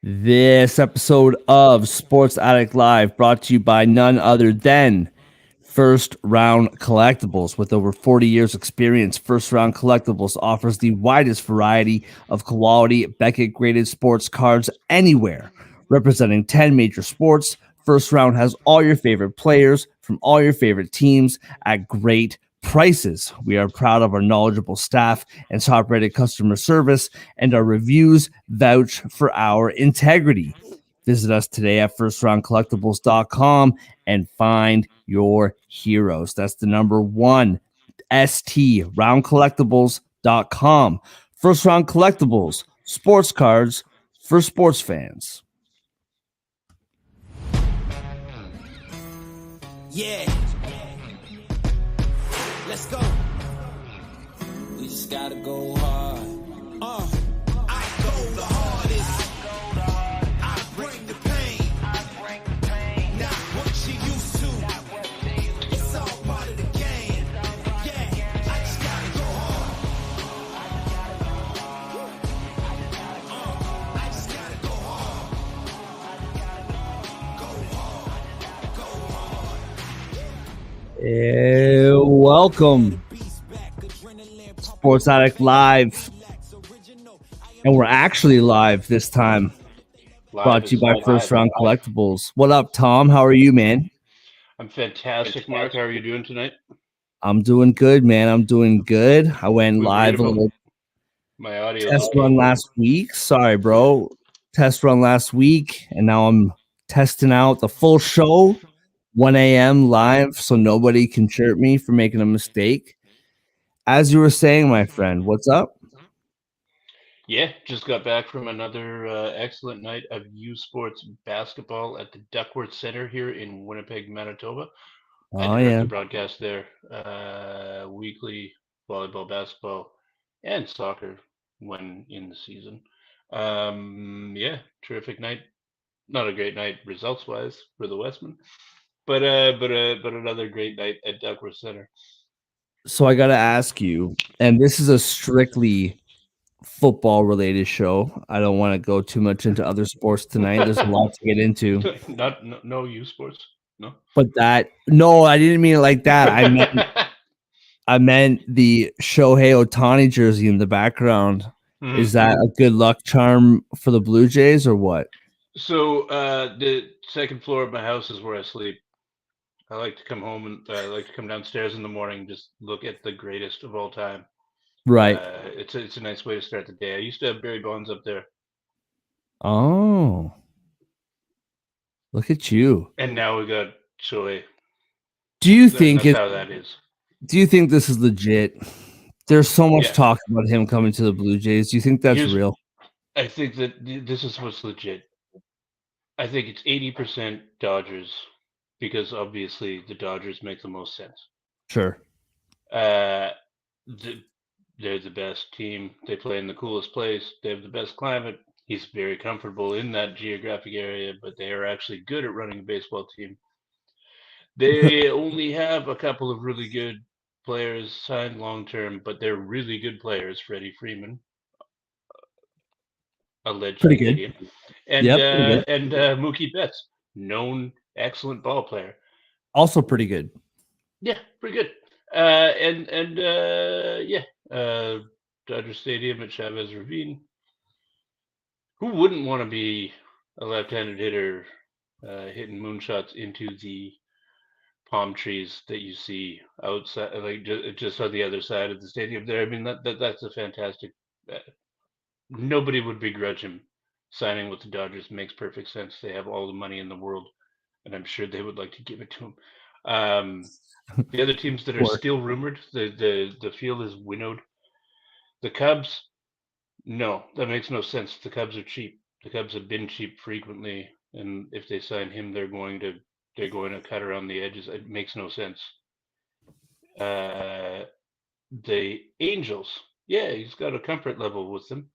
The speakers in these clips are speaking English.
This episode of Sports Addict Live brought to you by none other than First Round Collectibles. With over 40 years experience, First Round Collectibles offers the widest variety of quality Beckett graded sports cards anywhere. Representing 10 major sports, First Round has all your favorite players from all your favorite teams at great prices. We are proud of our knowledgeable staff and top-rated customer service, and our reviews vouch for our integrity. Visit us today at firstroundcollectibles.com and find your heroes. That's the number one, ST roundcollectibles.com. First Round Collectibles, sports cards for sports fans. Yeah. Let's go. We just gotta go hard. I go the hardest. I bring the pain. Not what you used to. It's all part of the game. Yeah, I just gotta go hard. I just gotta go hard. Go hard. Welcome, Sports Addict Live, and we're actually live this time. Brought to you by First Round Collectibles. What up, Tom? How are you, man? I'm fantastic, Mark. How are you doing tonight? I'm doing good, man. I'm doing good. I went live a little My audio test run last week. Sorry, bro. Test run last week, and now I'm testing out the full show, 1 a.m. live, so nobody can chirp me for making a mistake. As you were saying, my friend, what's up? Yeah, just got back from another excellent night of U Sports basketball at the Duckworth Center here in Winnipeg, Manitoba. I direct the broadcast there, weekly volleyball, basketball, and soccer when in the season. Yeah, terrific night. Not a great night results-wise for the Westmen, but another great night at Duckworth Center. So I got to ask you, and this is a strictly football related show. I don't want to go too much into other sports tonight. There's a lot to get into. No U Sports, no. But I didn't mean it like that. I meant the Shohei Ohtani jersey in the background. Mm-hmm. Is that a good luck charm for the Blue Jays or what? So the second floor of my house is where I sleep. I like to come home and I like to come downstairs in the morning and just look at the greatest of all time. Right. It's a nice way to start the day. I used to have Barry Bonds up there. Oh. Look at you. And now we got Shohei. Do you think that's how that is? Do you think this is legit? There's so much talk about him coming to the Blue Jays. Do you think that's real? I think that this is what's legit. I think it's 80% Dodgers because obviously the Dodgers make the most sense. Sure. They're the best team. They play in the coolest place. They have the best climate. He's very comfortable in that geographic area, but they are actually good at running a baseball team. They only have a couple of really good players signed long term, but they're really good players. Freddie Freeman, alleged Canadian, and Mookie Betts, known excellent ball player, also pretty good. Yeah, pretty good. Dodger Stadium at Chavez Ravine. Who wouldn't want to be a left-handed hitter hitting moonshots into the palm trees that you see outside, like just on the other side of the stadium there? I mean, that's a fantastic. Nobody would begrudge him signing with the Dodgers. Makes perfect sense. They have all the money in the world, and I'm sure they would like to give it to him. The other teams that are still rumored, the field is winnowed. The Cubs, no, that makes no sense. The Cubs are cheap. The Cubs have been cheap frequently, and if they sign him, they're going to cut around the edges. It makes no sense. The Angels, yeah, he's got a comfort level with them.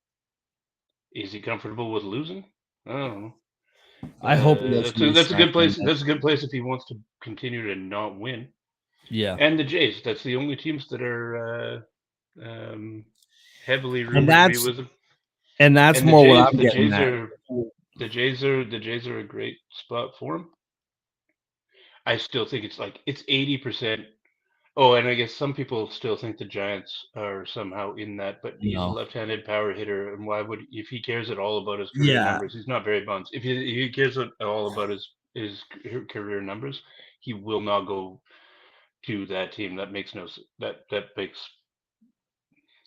Is he comfortable with losing? I don't know. I hope that's a good place. That's a good place if he wants to continue to not win. Yeah. And the Jays, that's the only teams that are heavily rumored to be with him. And that's more what I'm getting at. the Jays are a great spot for him. I still think it's 80%. Oh, and I guess some people still think the Giants are somehow in that, but he's a No. left-handed power hitter, and why would if he cares at all about his career Yeah. numbers? He's not Barry Bonds. If he cares at all about his career numbers, he will not go to that team. That makes no that makes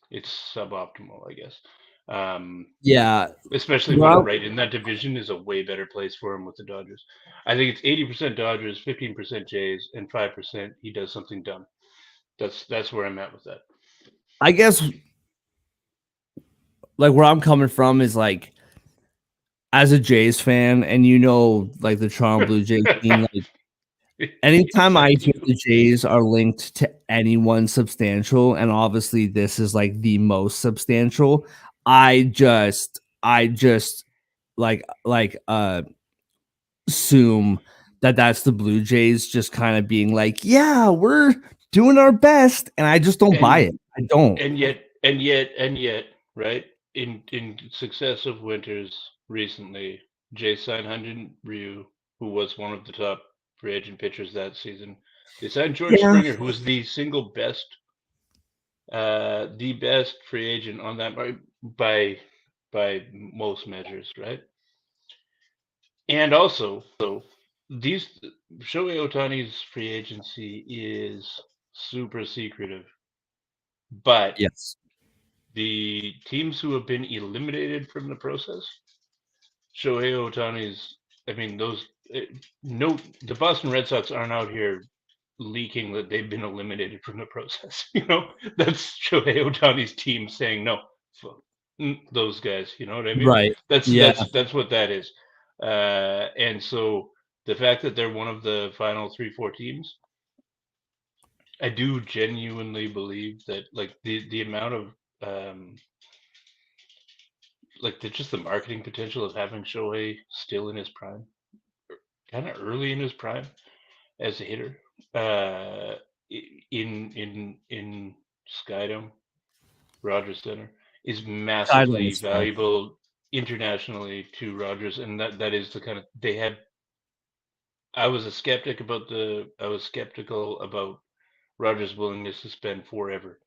it's suboptimal, I guess. Um, Yeah. especially when Well, right in that division is a way better place for him with the Dodgers. I think it's 80% Dodgers, 15% Jays, and 5% he does something dumb. That's where I'm at with that. I guess like where I'm coming from is like as a Jays fan, and like the Toronto Blue Jays team, like anytime I I hear do. the Jays are linked to anyone substantial, and obviously this is like the most substantial, I just assume that that's the Blue Jays just kind of being like, yeah, we're doing our best, and I just don't buy And it. I don't. and yet, right? In successive winters recently, Jay signed Hyun Ryu, who was one of the top free agent pitchers that season. They signed George Yeah, Springer, who was the best free agent on that by most measures, right? And also, these Shohei Otani's free agency is super secretive, but yes, the teams who have been eliminated from the process, Shohei Otani's, I mean, no, the Boston Red Sox aren't out here leaking that they've been eliminated from the process. That's Shohei Otani's team saying no, fuck those guys. You know what I mean? right. That's Yeah, that's that's what that is. And so the fact that they're one of the final three, four teams, I do genuinely believe that like the amount of like just the marketing potential of having Shohei still in his prime, kind of early in his prime as a hitter, uh, in Skydome, Rogers Center, is Skydome massively is fine. valuable internationally to Rogers, and that is the kind of they had. I was skeptical about Rogers' willingness to spend forever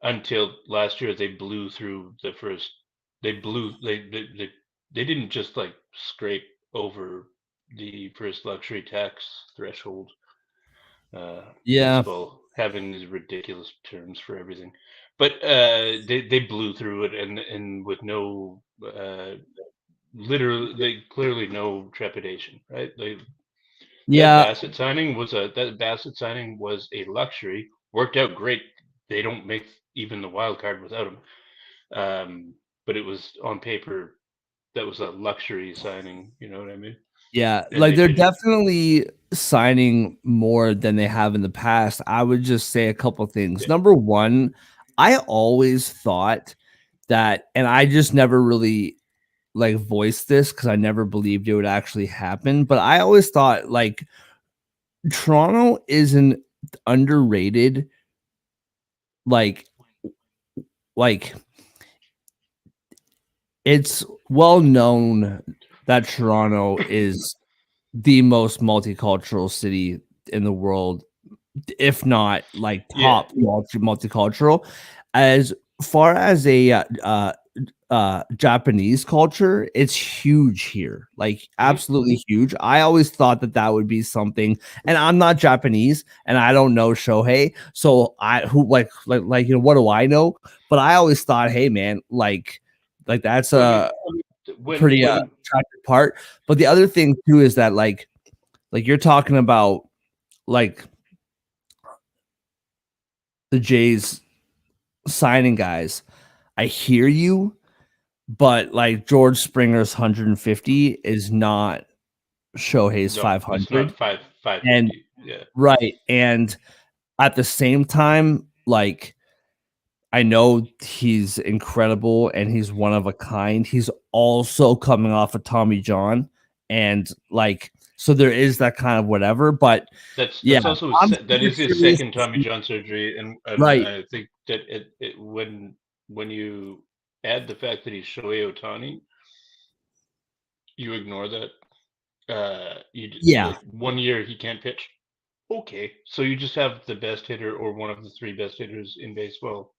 until last year. They blew through the first. They blew. They didn't just like scrape over the first luxury tax threshold. Yeah, Baseball having these ridiculous terms for everything, but they blew through it and with no literally they clearly no trepidation, right? yeah, That Bassett signing was a luxury. Worked out great. They don't make even the wild card without him. But it was on paper that was a luxury signing. You know what I mean? yeah. And Like they they're did it. definitely signing more than they have in the past. I would just say a couple things. Yeah. Number one, I always thought that, and I just never really like voiced this because I never believed it would actually happen. But I always thought like Toronto is an underrated, like like it's well known that Toronto is the most multicultural city in the world, if not like Yeah. top multicultural. As far as a Japanese culture, it's huge here, like Mhm. absolutely huge. I always thought that that would be something, and I'm not Japanese, and I don't know Shohei, so I who what do I know? But I always thought, hey man, like that's Well, I mean, a when pretty when attractive part. But the other thing too is that like you're talking about like the Jays signing guys. I hear you, but like George Springer's 150 is not Shohei's no, it's not 500. five And fifty. Yeah. right. And at the same time, like I know he's incredible and he's one of a kind. He's also coming off of Tommy John. And like, so there is that kind of whatever. But yeah, That's also I'm that super is his curious second to Tommy see. John surgery, and Right. I think that when you add the fact that he's Shohei Otani, You ignore that. Yeah. Like 1 year he can't pitch. Okay, so you just have the best hitter or one of the three best hitters in baseball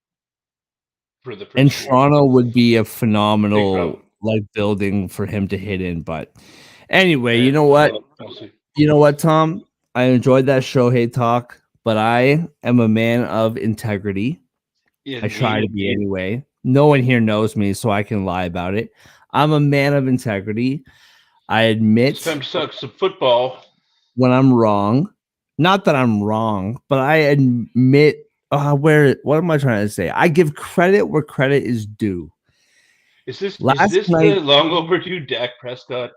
for the And first 4 years. Toronto would be a Big problem. phenomenal like building for him to hit in. But anyway, Yeah, you know what? we'll see. You know what, Tom? I enjoyed that Shohei talk, but I am a man of integrity. I try Indeed. to be anyway. No one here knows me, so I can lie about it. I'm a man of integrity. I It's admit time to suck some football. when I'm wrong. Not that I'm wrong, but I admit where what am I trying to say? I give credit where credit is due. Is Last this night, the long overdue Dak Prescott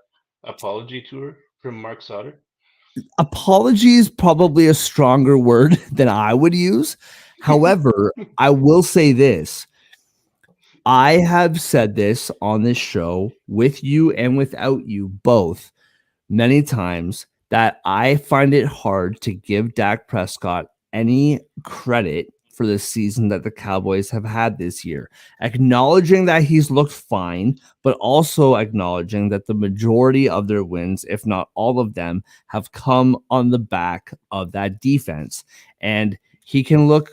apology tour from Mark Sauter? apology is probably a stronger word than I would use. However, I will say this. I have said this on this show with you and without you both many times that I find it hard to give Dak Prescott any credit for the season that the Cowboys have had this year. Acknowledging that he's looked fine, but also acknowledging that the majority of their wins, if not all of them, have come on the back of that defense. And he can look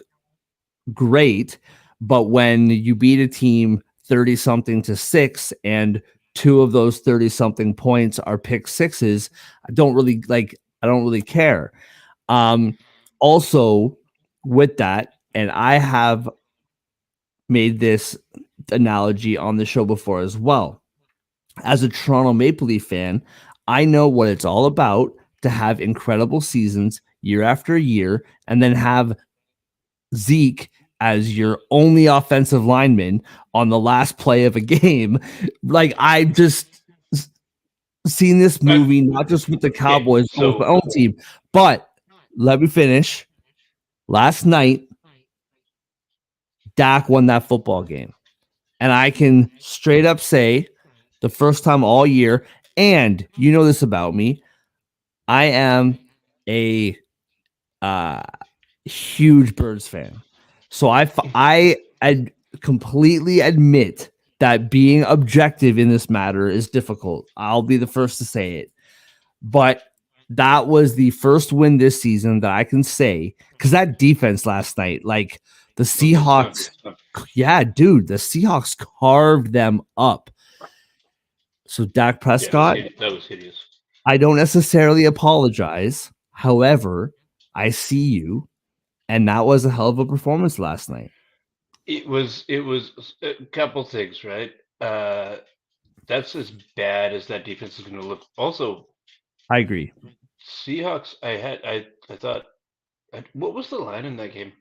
great, but when you beat a team 30 something to 6 and two of those 30 something points are pick sixes, I don't really care. Um Also with that, and I have made this analogy on the show before as well. As a Toronto Maple Leaf fan, I know what it's all about to have incredible seasons year after year and then have Zeke as your only offensive lineman on the last play of a game. Like I just seen this I, movie not just with the okay, Cowboys but with my so own team. But let me finish. Last night, Dak won that football game, and I can straight up say the first time all year. And you know this about me, I am a uh, huge Birds fan. So I completely admit that being objective in this matter is difficult. I'll be the first to say it. But that was the first win this season that I can say because that defense last night, like the no good stuff. Seahawks, yeah, dude, the Seahawks carved them up. So Dak Yeah, it was Prescott, that was hideous. I don't necessarily apologize. However, I see you, and that was a hell of a performance last night. It was a couple things, right? Uh, that's as bad as that defense is going to look. Also, I agree. Seahawks. I thought. What was the line in that game?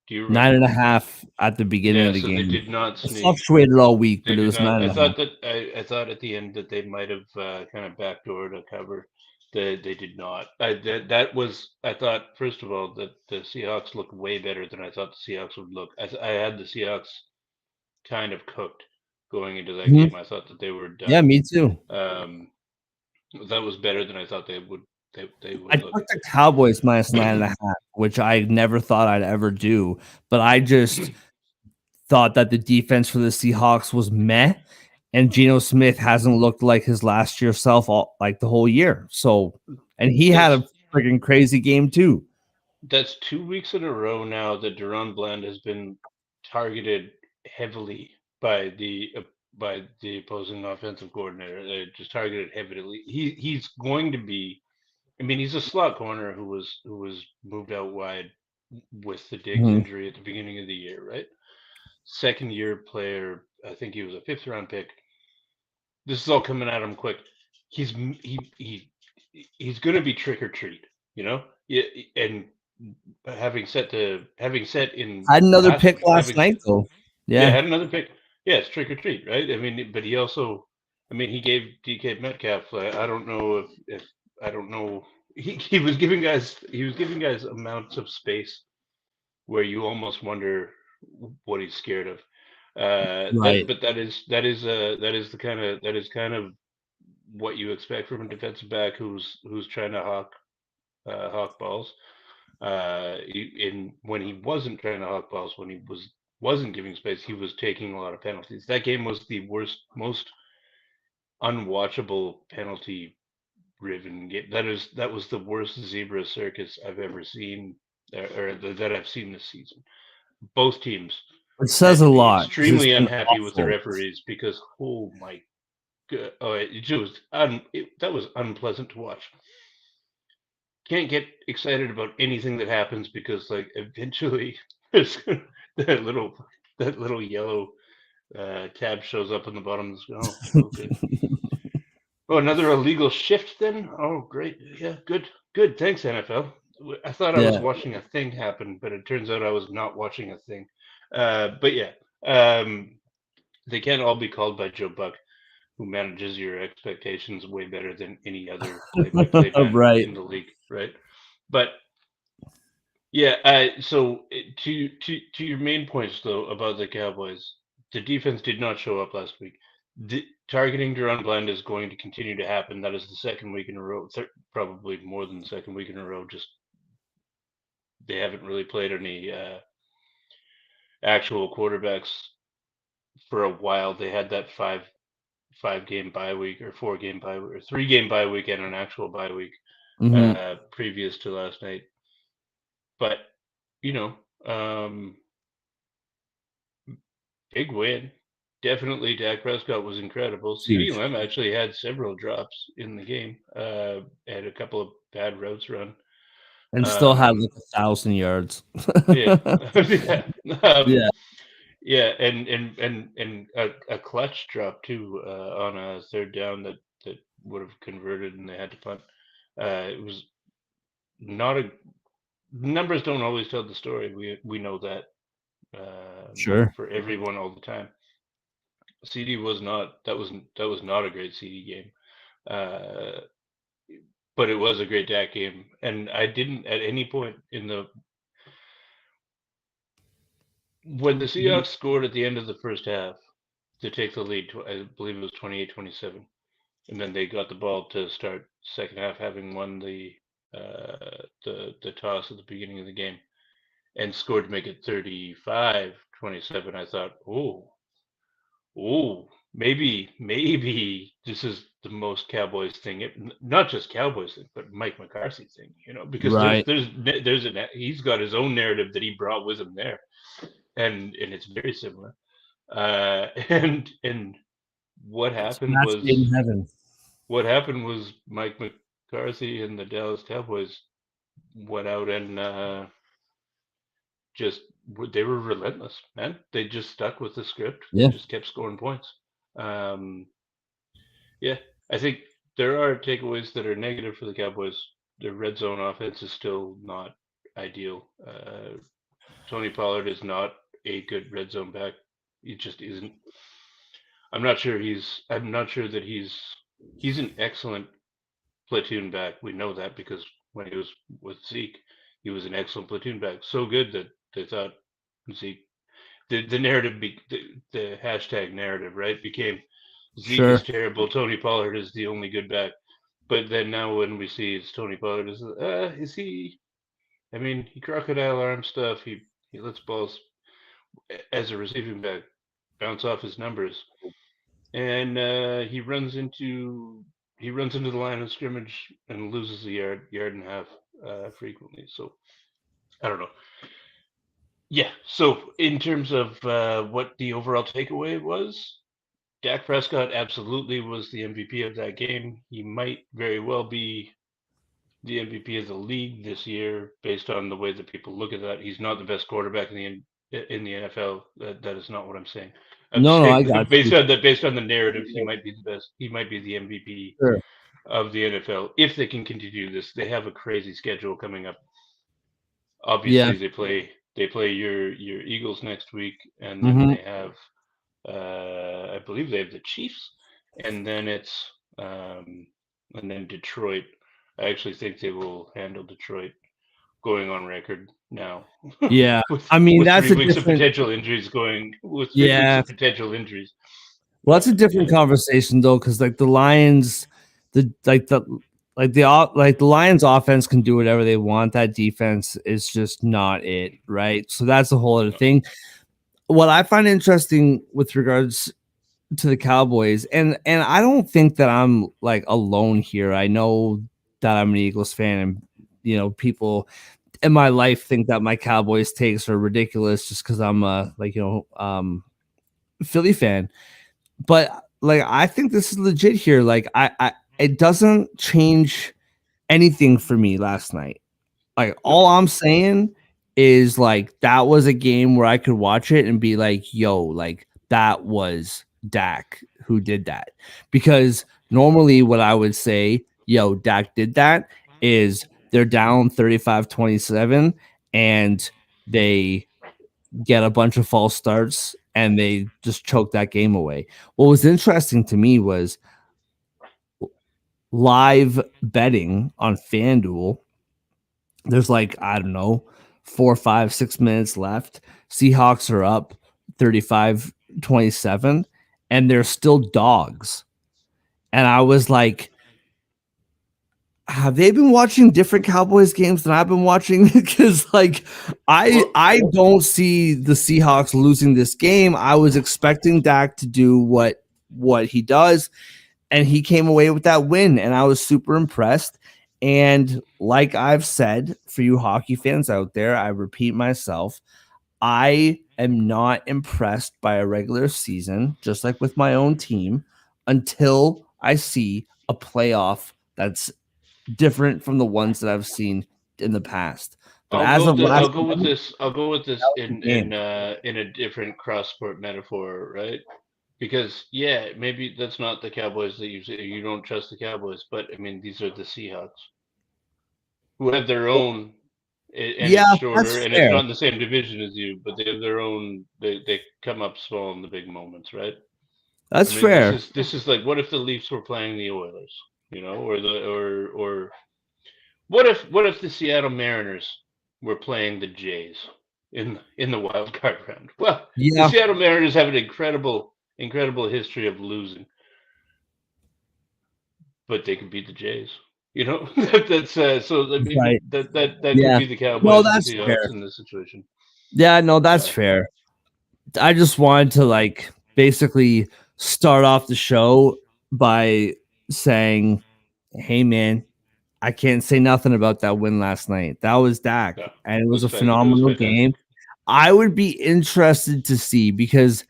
Do you Nine remember? and a half at the beginning Yeah, of the so they game. did not It sneak. fluctuated all week, They but it did was not. nine I and a half. thought that I thought at the end that they might have kind of backdoored a cover. They did not. That was. I thought first of all that the Seahawks looked way better than I thought the Seahawks would look. I had the Seahawks kind of cooked going into that Mhm. game. I thought that they were Yeah, done. me too. Um, that was better than I thought they would. They I would look. took the Cowboys minus nine and a half, which I never thought I'd ever do. But I just thought that the defense for the Seahawks was meh, and Geno Smith hasn't looked like his last year self all like the whole year. So, and he had That's a freaking crazy game too. that's 2 weeks in a row now that Duran Bland has been targeted heavily by the opposing offensive coordinator. Just targeted heavily. He's going to be. I mean, he's a slot corner who was moved out wide with the Diggs Mhm. injury at the beginning of the year, right? Second year player. I think he was a fifth round pick. This is all coming at him quick. He's going to be trick or treat, you know. Yeah, and having set in Had another last pick week, last night though. yeah, Yeah, had another pick. Yeah, it's trick or treat, right? I mean, but he also, I mean, he gave DK Metcalf. I don't know if I don't know. He was giving guys amounts of space where you almost wonder what he's scared of. right. That is kind of what you expect from a defensive back who's trying to hawk balls. In when he wasn't trying to hawk balls, when he wasn't giving space, he was taking a lot of penalties. That game was the worst, most unwatchable penalty riven game. That was the worst zebra circus I've ever seen, that I've seen this season. Both teams It had says a to be lot because it's extremely been unhappy with the awful. referees because oh my god, that was unpleasant to watch. Can't get excited about anything that happens because like eventually there's that little that little yellow tab shows up in the bottom of the screen. Oh, okay. Oh, another illegal shift then? Oh, great. Yeah, good. Good. Thanks, NFL. I thought I was Yeah, watching a thing happen, but it turns out I was not watching a thing. But yeah, um, they can't all be called by Joe Buck, who manages your expectations way better than any other play-by-play man right. in the league, right? But yeah, so to your main points though about the Cowboys, the defense did not show up last week. The targeting Duran Bland is going to continue to happen. That is the second week in a row, probably more than the second week in a row. Just they haven't really played any actual quarterbacks for a while. They had that five game bye week or 4 game bye week or 3 game bye week and an actual bye week Hmm. previous to last night. But you know, um, big win. Definitely, Dak Prescott was incredible. It's CD huge, Lamb actually had several drops in the game. Had a couple of bad routes run. and still had Um, like 1,000 yards. yeah, yeah, Yeah, yeah, and a clutch drop too on a third down that would have converted, and they had to punt. It was not a numbers don't always tell the story. We know that sure. for everyone all the time. CD was not that was not a great CD game. Uh, but it was a great Dak game, and I didn't at any point in the when the Seahawks scored at the end of the first half to take the lead. I believe it was 28-27, and then they got the ball to start second half, having won the toss at the beginning of the game and scored to make it 35-27. I thought, oh, maybe this is the most Cowboys thing, not just Cowboys thing, but Mike McCarthy thing, because Right. he's got his own narrative that he brought with him there, and it's very similar. And what It's a happened match made was in heaven. Mike McCarthy and the Dallas Cowboys went out and just they were relentless, man. They just stuck with the script. They Yeah, just kept scoring points. Um, Yeah, I think there are takeaways that are negative for the Cowboys. Their red zone offense is still not ideal. Tony Pollard is not a good red zone back. He just isn't. I'm not sure that he's an excellent platoon back. We know that because when he was with Zeke, he was an excellent platoon back. So good that they thought Zeke. The narrative, the hashtag narrative, right, became Zeke is sure. terrible. Tony Pollard is the only good back. But then now when we see it's Tony Pollard, is he? I mean, he crocodile arm stuff. He lets balls as a receiving back bounce off his numbers, and he runs into the line of scrimmage and loses a yard and a half frequently. So I don't know. Yeah. So in terms of what the overall takeaway was, Dak Prescott absolutely was the MVP of that game. He might very well be the MVP of the league this year, based on the way that people look at that. He's not the best quarterback in the NFL. That is not what I'm saying. I'm No, I saying got you. based on the narrative, he might be the best. He might be the MVP Sure. of the NFL if they can continue this. They have a crazy schedule coming up. Yeah. Obviously, they play your Eagles next week, and then Hmm. they have I believe they have the Chiefs, and then it's and then Detroit. I actually think they will handle Detroit, going on record now Yeah. with I mean, with that's three a weeks of different. potential injuries going with 3 weeks Yeah. of potential injuries. Well, that's a Yeah, different conversation though, because like the Lions, the Lions offense can do whatever they want. That defense is just not it, right? So that's a whole other no, thing. What I find interesting with regards to the Cowboys, and I don't think that I'm like alone here. I know that I'm an Eagles fan, and people in my life think that my Cowboys takes are ridiculous just because I'm a Philly fan. But like I think this is legit here. Like I it doesn't change anything for me last night. Like all I'm saying is like that was a game where I could watch it and be like, yo, like that was Dak who did that. Because normally what I would say, yo, Dak did that is they're down 35-27 and they get a bunch of false starts and they just choke that game away. What was interesting to me was live betting on FanDuel. There's like, I don't know, 4, 5, 6 minutes left. Seahawks are up 35-27, and they're still dogs. And I was like, have they been watching different Cowboys games than I've been watching? Because like I don't see the Seahawks losing this game. I was expecting Dak to do what he does, and he came away with that win, and I was super impressed. And like I've said, for you hockey fans out there, I repeat myself, I am not impressed by a regular season, just like with my own team, until I see a playoff that's different from the ones that I've seen in the past. But as of last night, I'll go with this that was the game. in a different cross sport metaphor, right? Because yeah, maybe that's not the Cowboys that you don't trust the Cowboys, but I mean these are the Seahawks who have their own, and Yeah, it's that's shorter, and it's fair. not in the same division as you, but they have their own. They come up small in the big moments, right? I That's mean, this fair. is this is like, what if the Leafs were playing the Oilers, or what if the Seattle Mariners were playing the Jays in the wild card round? Well, the Yeah, Seattle Mariners have an incredible history of losing, but they can beat the Jays. That's so. I mean, right. that could Yeah. be the No, Cowboys and that's Seahawks fair. in this situation. Yeah, no, that's So fair. I just wanted to like basically start off the show by saying, "Hey, man, I can't say nothing about that win last night. That was Dak, yeah, and it was a it was phenomenal game. fantastic. I would be interested to see because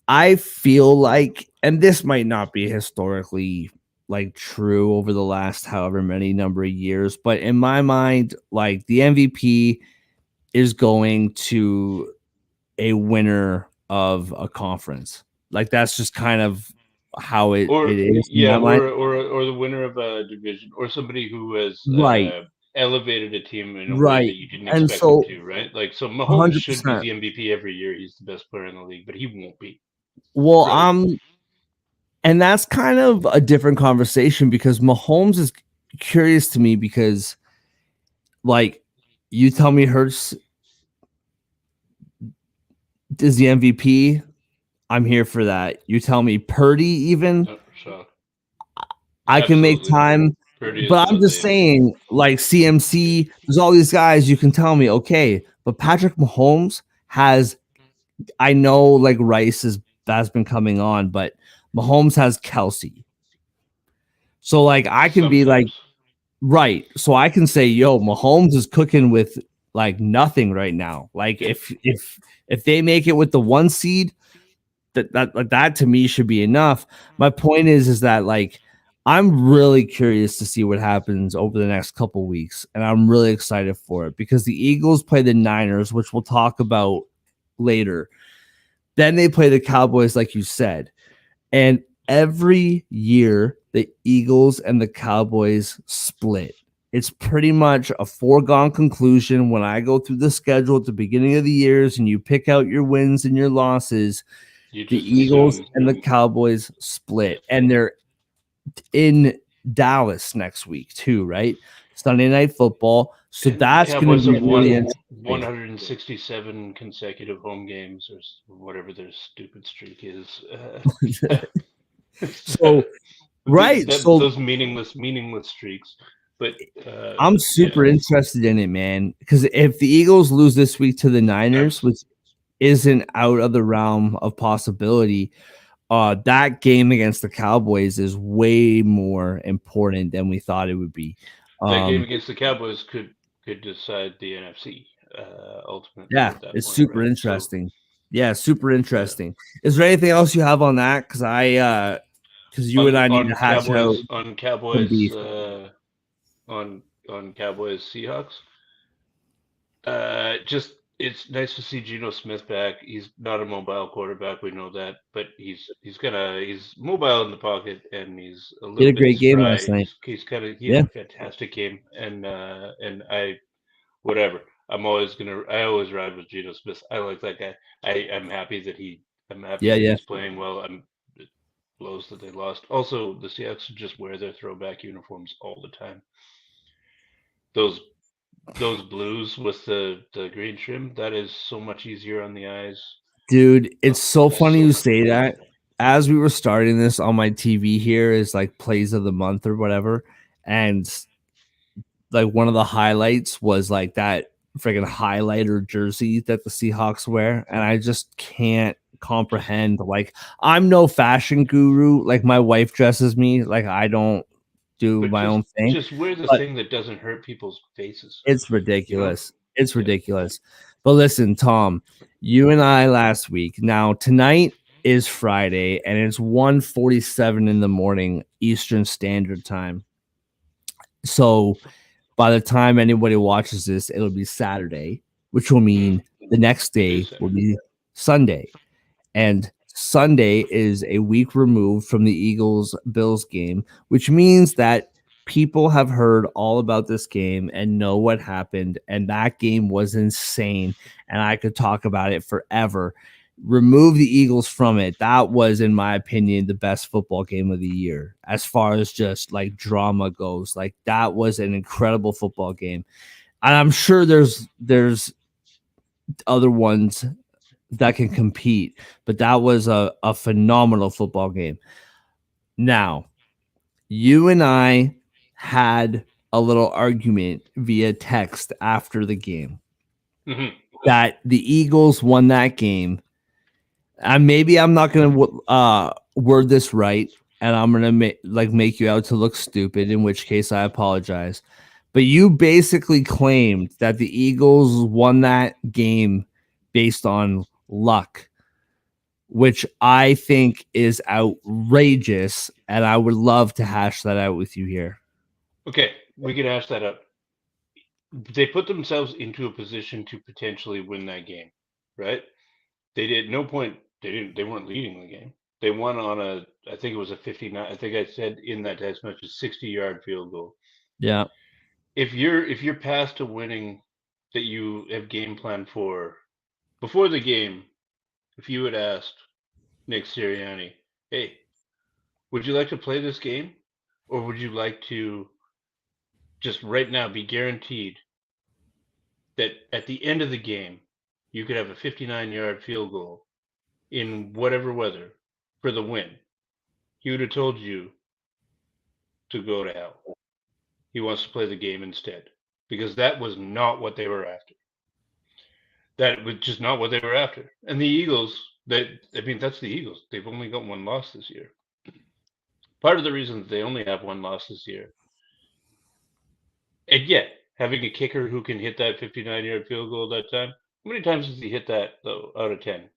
I feel like, and this might not be historically like true over the last however many number of years, but in my mind, like the MVP is going to a winner of a conference. Like that's just kind of how it Or is in yeah, my mind. or the winner of a division, or somebody who has Right, elevated a team in a way that right. you didn't And expect them so to, right? Like, so Mahomes should be 100%. the MVP every year. He's the best player in the league, but he won't be, Well, right? and that's kind of a different conversation because Mahomes is curious to me because like you tell me Hurts is the MVP, I'm here for that. You tell me Purdy even, No shock. I can make Absolutely, time. Purdy is But I'm not the just MVP. saying, like CMC, there's all these guys you can tell me, okay, but Patrick Mahomes has, I know like Rice has been coming on, but Mahomes has Kelsey. So like I can be like, Sometimes, right. So I can say, yo, Mahomes is cooking with like nothing right now. Like yep. if they make it with the 1 seed, that to me should be enough. My point is that like I'm really curious to see what happens over the next couple weeks, and I'm really excited for it because the Eagles play the Niners, which we'll talk about later. Then they play the Cowboys, like you said, and every year the Eagles and the Cowboys split. It's pretty much a foregone conclusion when I go through the schedule at the beginning of the years and you pick out your wins and your losses. You The just Eagles assume, and the Cowboys yep. split, and they're in Dallas next week too, right? Sunday Night Football. So And the that's going to Cowboys be have really won interesting. 167 consecutive home games, or whatever their stupid streak is. So right, so Those meaningless streaks. But I'm yeah, super interested in it, man. Because if the Eagles lose this week to the Niners, abs- which isn't out of the realm of possibility, that game against the Cowboys is way more important than we thought it would be. That game Um, against the Cowboys could decide the NFC ultimately yeah, at that it's point, super right? So interesting. Yeah, super yeah, interesting. Is there anything else you have on that? Because you and I need to hash out on some Cowboys beef. on Cowboys Seahawks. Just it's nice to see Geno Smith back. He's not a mobile quarterback, we know that, but he's mobile in the pocket and he's a He little had a bit great game spry. last night. He had Yeah, a fantastic game, and I whatever. I always ride with Geno Smith. I like that guy. I'm happy yeah, that yeah. he's playing well. It blows that they lost. Also, the Seahawks just wear their throwback uniforms all the time. Those those blues with the green trim, that is so much easier on the eyes. Dude, it's Oh, so funny so you much say better. that. As we were starting this on my TV here is like plays of the month or whatever, and like one of the highlights was like that freaking highlighter jersey that the Seahawks wear, and I just can't comprehend. Like, I'm no fashion guru. Like, my wife dresses me. Like, I don't do But my own thing, just wear the but thing that doesn't hurt people's faces, it's you know? ridiculous. It's Yeah. ridiculous. But listen, Tom, you and I last week. Now tonight is Friday, and it's 1:47 in the morning Eastern Standard Time. So by the time anybody watches this, it'll be Saturday, which will Mm, mean the next it is day will Saturday. be Sunday. And Sunday is a week removed from the Eagles Bills game, which means that people have heard all about this game and know what happened. And that game was insane. And I could talk about it forever. Remove the Eagles from it. That was, in my opinion, the best football game of the year as far as just like drama goes. Like, that was an incredible football game. And I'm sure there's other ones that can compete. But that was a phenomenal football game. Now, you and I had a little argument via text after the game Hmm. that the Eagles won that game. And maybe I'm not going to word this right, and I'm going to make you out to look stupid, in which case I apologize. But you basically claimed that the Eagles won that game based on luck, which I think is outrageous. And I would love to hash that out with you here. Okay, we could hash that up. They put themselves into a position to potentially win that game, right? They did no point they weren't leading the game. They won on I think it was a 59. I think I said in that text message 60-yard field goal. Yeah. If you're past to winning that you have game plan for before the game, if you had asked Nick Sirianni, "Hey, would you like to play this game, or would you like to just right now be guaranteed that at the end of the game you could have a 59-yard field goal in whatever weather for the win?" He would have told you to go to hell. He wants to play the game instead because that was not what they were after. That was just not what they were after. And the Eagles, that's the Eagles. They've only got one loss this year. Part of the reason that they only have one loss this year, and yet having a kicker who can hit that 59-yard field goal that time. How many times has he hit that though out of 10?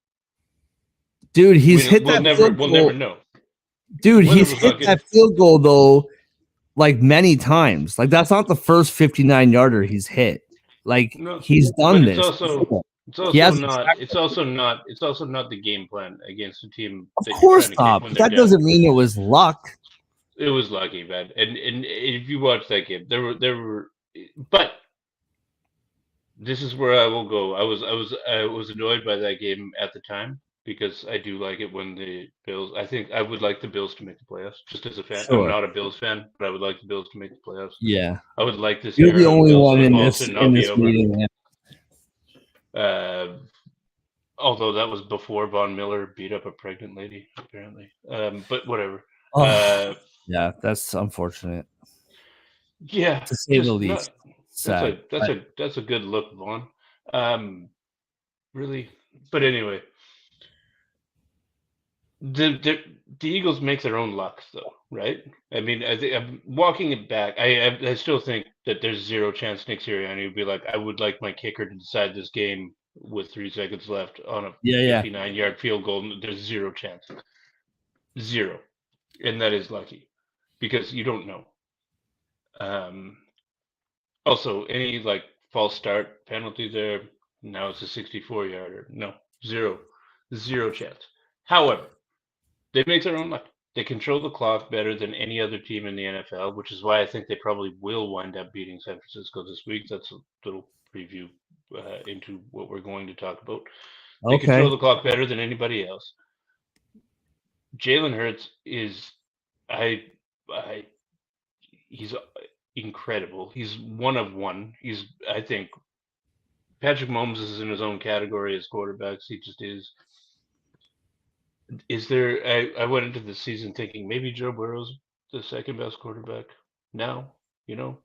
Dude, he's hit that field We'll never goal. know. Dude, The weather he's was hit not good. that field goal though, like many times. Like, that's not the first 59 yarder he's hit. Like, No, he's but done this before. He has a track record. it's also not the game plan against a team Of that you're course trying to kick not, when but they're that down. doesn't mean it was luck. It was lucky, man. And if you watch that game, but this is where I will go. I was annoyed by that game at the time because I do like it when the Bills. I think I would like the Bills to make the playoffs. Just as a fan, I'm Sure. not a Bills fan, but I would like the Bills to make the playoffs. Yeah. I would like this You're the era of only Bills one in football this to not be over. meeting. Man. Uh, Although that was before Von Miller beat up a pregnant lady, apparently. But whatever. Oh, Uh, yeah, that's unfortunate yeah, to say the just not. least. Sad. But That's a good look, Vaughn. Um, really. But anyway, the Eagles make their own luck, though, right? I mean, I think I'm walking it back. I still think that there's zero chance Nick Sirianni would be like, I would like my kicker to decide this game with 3 seconds left on a Yeah, yeah. 59-yard field goal. There's zero chance, zero, and that is lucky because you don't know. Um, Also, any like false start penalty there. Now it's a 64-yarder. No, zero, zero chance. However, they make their own luck. They control the clock better than any other team in the NFL, which is why I think they probably will wind up beating San Francisco this week. That's a little preview into what we're going to talk about. They control Okay. the clock better than anybody else. Jalen Hurts is, I, I, he's incredible. He's one of one. I think, Patrick Mahomes is in his own category as quarterbacks. He just is. Is there? I went into the season thinking maybe Joe Burrow's the second best quarterback now. You know,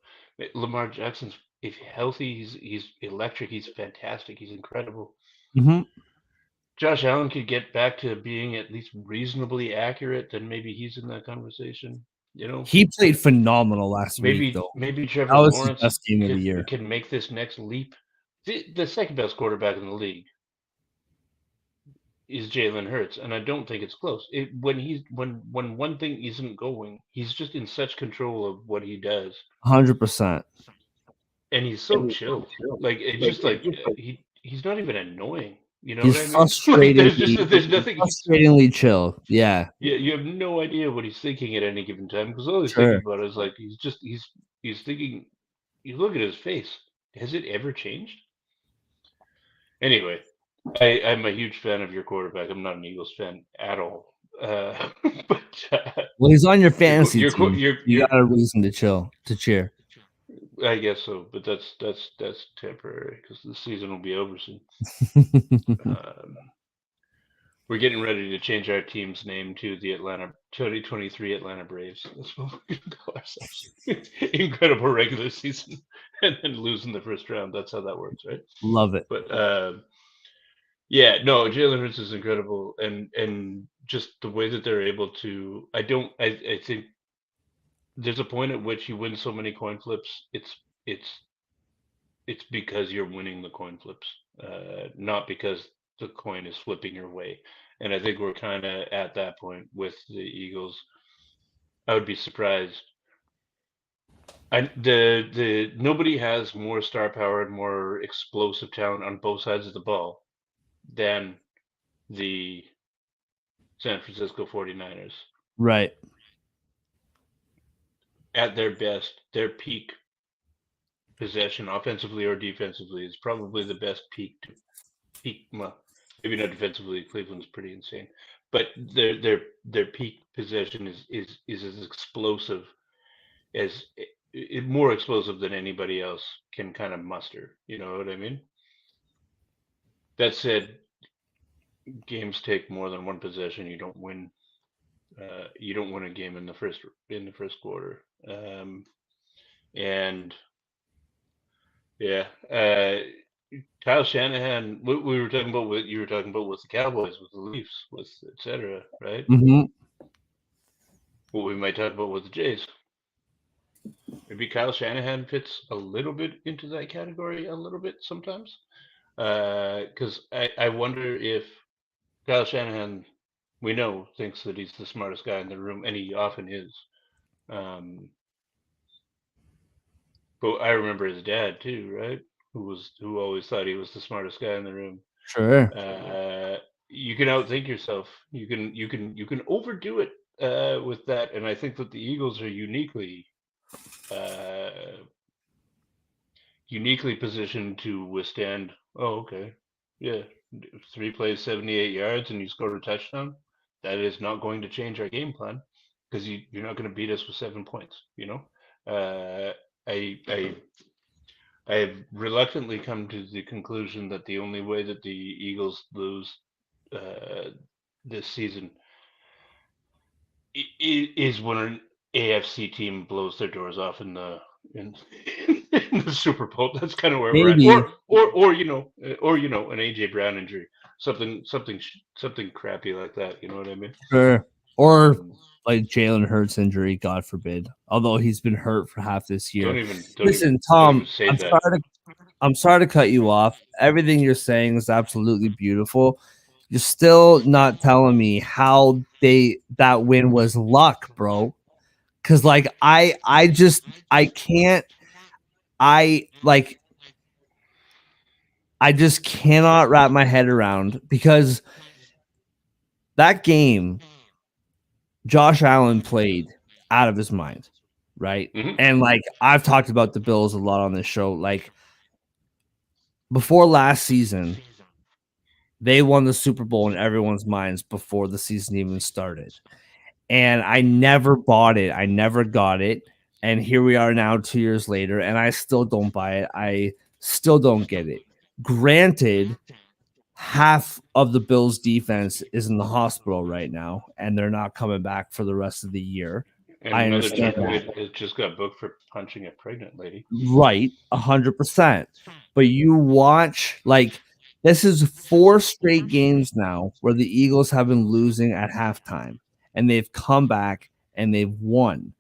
Lamar Jackson's, if healthy, he's electric. He's fantastic. He's incredible. Hmm. Josh Allen could get back to being at least reasonably accurate, then maybe he's in that conversation. You know, He played phenomenal last week, though. maybe That Trevor was his Lawrence best game of the year. can make this next leap. The second best quarterback in the league is Jalen Hurts, and I don't think it's close. When one thing isn't going, he's just in such control of what he does, 100%. and he's so chill. Like it's just like he's not even annoying. You know what He's I mean? Like there's nothing. frustratingly chill. Yeah, You have no idea what he's thinking at any given time because all he's thinking sure. about is like he's thinking. You look at his face. Has it ever changed? Anyway, I'm a huge fan of your quarterback. I'm not an Eagles fan at all. But Well, he's on your fantasy your team. You your got a reason to chill, to cheer. I guess so, but that's temporary because the season will be over soon. Um, we're getting ready to change our team's name to the Atlanta 2023 Atlanta Braves. That's what we're gonna call ourselves. Incredible regular season, and then losing the first round. That's how that works, right? Love it. But yeah, no, Jalen Hurts is incredible, and just the way that they're able to. I think there's a point at which you win so many coin flips. It's it's because you're winning the coin flips, not because the coin is flipping your way. And I think we're kind of at that point with the Eagles. I would be surprised. The nobody has more star power and more explosive talent on both sides of the ball than the San Francisco 49ers. Right. At their best, their peak possession, offensively or defensively, is probably the best peak. Well, maybe not defensively. Cleveland's pretty insane, but their peak possession is as explosive as more explosive than anybody else can kind of muster. You know what I mean? That said, games take more than one possession. You don't win. You don't win a game in the first quarter. And yeah, Kyle Shanahan. We were talking about what you were talking about with the Cowboys, with the Leafs, with etc. Right? Hmm. What we might talk about with the Jays. Maybe Kyle Shanahan fits a little bit into that category a little bit sometimes. Because I wonder if Kyle Shanahan, we know, thinks that he's the smartest guy in the room, and he often is. Um, but I remember his dad too, right? Who always thought he was the smartest guy in the room. Sure. You can outthink yourself. You can overdo it with that, and I think that the Eagles are uh, uniquely positioned to withstand. Oh, okay, yeah, 3 plays, 78 yards, and you scored a touchdown. That is not going to change our game plan because you're not going to beat us with 7 points. You know, uh, I have reluctantly come to the conclusion that the only way that the Eagles lose uh, this season is when an AFC team blows their doors off in, in the Super Bowl. That's kind of where we're at, Maybe. or an AJ Brown injury. something crappy like that. You know what I mean? Sure. Or Um, like Jalen Hurts injury, God forbid. Although he's been hurt for half this year. don't even Listen, don't even Tom, say that. I'm sorry to cut you off. Everything you're saying is absolutely beautiful. You're still not telling me how that win was luck, bro. Cause like I can't I like I just cannot wrap my head around because that game Josh Allen played out of his mind, right? Hmm. And like I've talked about the Bills a lot on this show. Like before last season, they won the Super Bowl in everyone's minds before the season even started. And I never bought it. I never got it. And here we are now 2 years later, and I still don't buy it. I still don't get it. Granted, half of the Bills defense is in the hospital right now, and they're not coming back for the rest of the year. And I another understand chunk of that. it just got booked for punching a pregnant lady. Right, 100%. But you watch, like, this is 4 straight games now where the Eagles have been losing at halftime, and they've come back and they've won.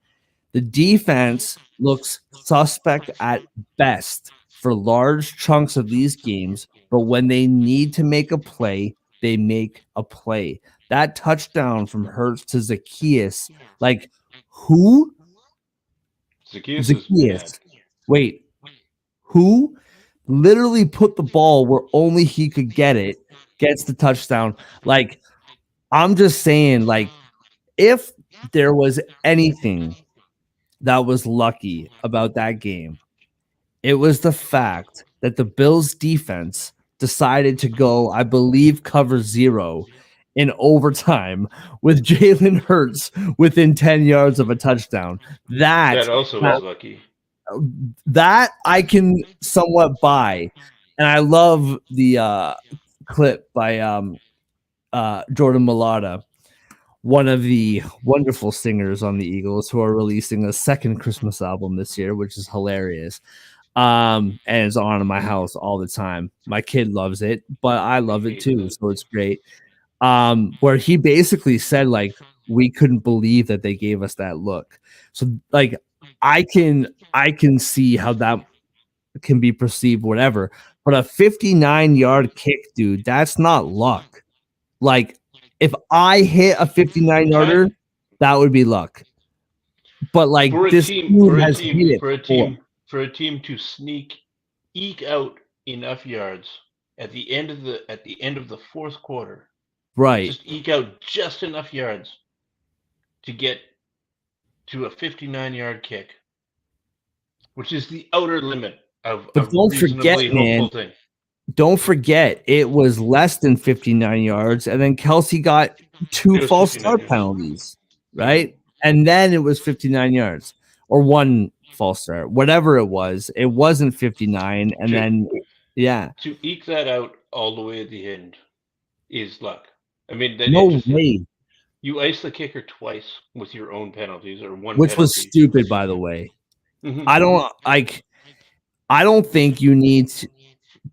The defense looks suspect at best for large chunks of these games, but when they need to make a play, they make a play. That touchdown from Hurts to Zacchaeus, like, who? Zacchaeus is mad. Zacchaeus. Wait, who literally put the ball where only he could get it, gets the touchdown. Like, I'm just saying, like, if there was anything that was lucky about that game, it was the fact that the Bills defense decided to go, I believe, cover zero in overtime with Jalen Hurts within 10 yards of a touchdown. That That also is lucky. that I can somewhat buy. And I love the clip by Jordan Mailata, one of the wonderful singers on the Eagles who are releasing a second Christmas album this year, which is hilarious. And it's on in my house all the time. My kid loves it, but I love it Hate too, that. so it's great. Where he basically said like we couldn't believe that they gave us that look. So like I can see how that can be perceived, whatever. But a 59-yard kick, dude, that's not luck. Like if I hit a 59 Time yarder, that would be luck. But like for a this team dude for a has team hit it for a before. team for a team to eke out enough yards at the end of the fourth quarter, Right. just eke out just enough yards to get to a 59-yard kick, which is the outer limit of a But don't forget, reasonably man, hopeful thing. don't forget it was less than 59 yards, and then Kelsey got two It was false 59 start yards. penalties, Hmm. right? And then it was 59 yards or one false start, whatever it was. It wasn't 59, and To then yeah, to eke that out all the way at the end is luck. I mean, that no way. you ice the kicker twice with your own penalties or one Which was penalty. stupid, by the way. Hmm. I don't like. I don't think you need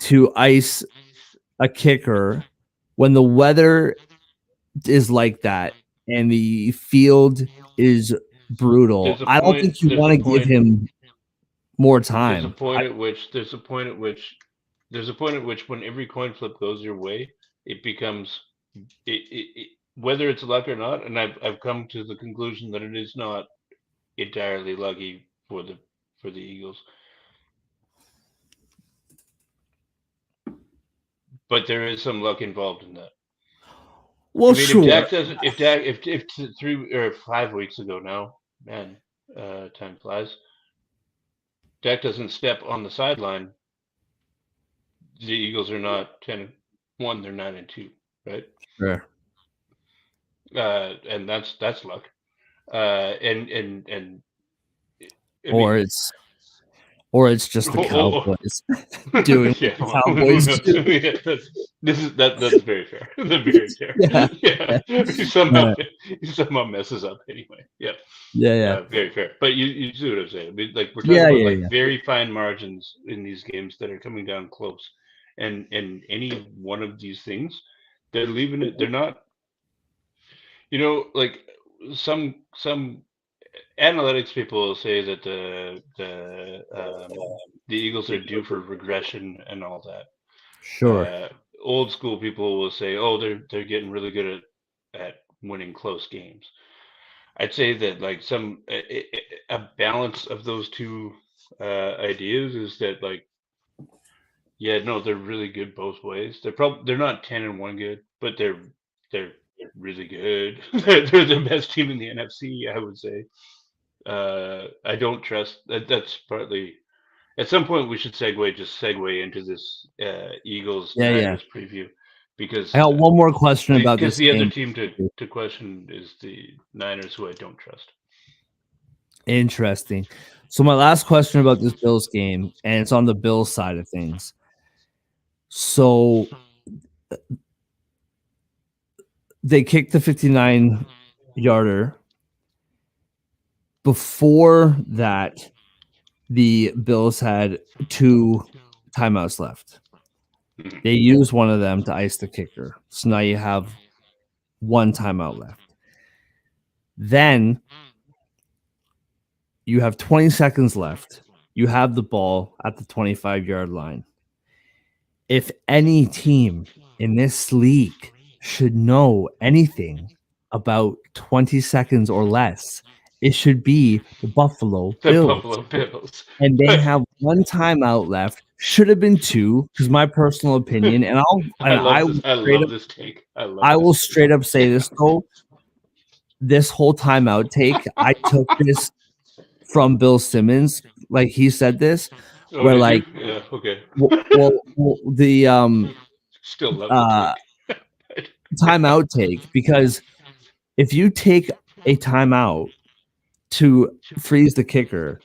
to ice a kicker when the weather is like that and the field is brutal. There's a I don't point. think you There's want a to give point. him more There's a time. point at which. There's a point at which when every coin flip goes your way, it becomes whether it's luck or not. And I've come to the conclusion that it is not entirely lucky for the Eagles, but there is some luck involved in that. I Well, mean, if sure. Dak doesn't, if Dak, if 3 or 5 weeks ago now, man, time flies. Dak doesn't step on the sideline, the Eagles are not 10-1; they're 9-2, right? Sure. And that's luck. And I Or mean, it's or it's just the oh, Cowboys doing what yeah, the well, who Cowboys knows? do. Yeah, that's very fair. That's very fair. Yeah. Yeah, Yeah. he somehow messes up anyway. Yeah, Yeah. Yeah. very fair. But you see what I'm saying? I mean, like we're talking Yeah. about Yeah. like Yeah. very fine margins in these games that are coming down close, and any one of these things. They're leaving it. They're not. Like some analytics people will say that the Eagles are due for regression and all that. Sure. Old school people will say, "Oh, they're getting really good at winning close games." I'd say that like a balance of those two ideas is that like yeah, no, they're really good both ways. They're not 10-1 good, but they're really good. They're the best team in the NFC, I would say. I don't trust that. That's partly at some point we should segue into this Eagles Yeah, yeah. Niners preview I because got one more question about this the other game. team to question is the Niners, who I don't trust. Interesting. So my last question about this Bills game, and it's on the Bills side of things. So they kicked the 59 yarder. Before that, the Bills had two timeouts left. Mhm. They used one of them to ice the kicker. So now you have one timeout left. Then you have 20 seconds left. You have the ball at the 25-yard line. If any team in this league should know anything about 20 seconds or less, it should be the Buffalo The Bills. Buffalo Bills. And they But have one timeout left. Should have been two, because my personal opinion, and I will I straight love up this take. I love I this will take. straight up say this though. This whole timeout take, I took this from Bill Simmons. Like he said this, Oh, where did like you? Yeah. Okay. the Still love the uh take. timeout take, because if you take a timeout to freeze the kicker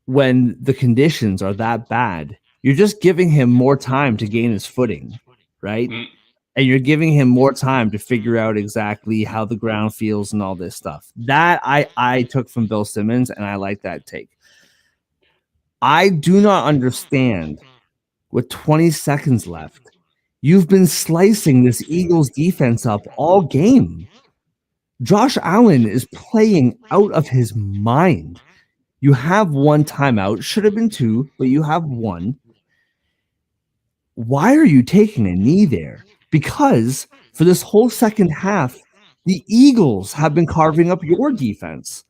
when the conditions are that bad, you're just giving him more time to gain his footing, right? Mm, And you're giving him more time to figure out exactly how the ground feels and all this stuff. That I took from Bill Simmons, and I like that take. I do not understand, with 20 seconds left, you've been slicing this Eagles defense up all game. Josh Allen is playing out of his mind. You have one timeout, should have been two, but you have one. Why are you taking a knee there? Because for this whole second half, the Eagles have been carving up your defense.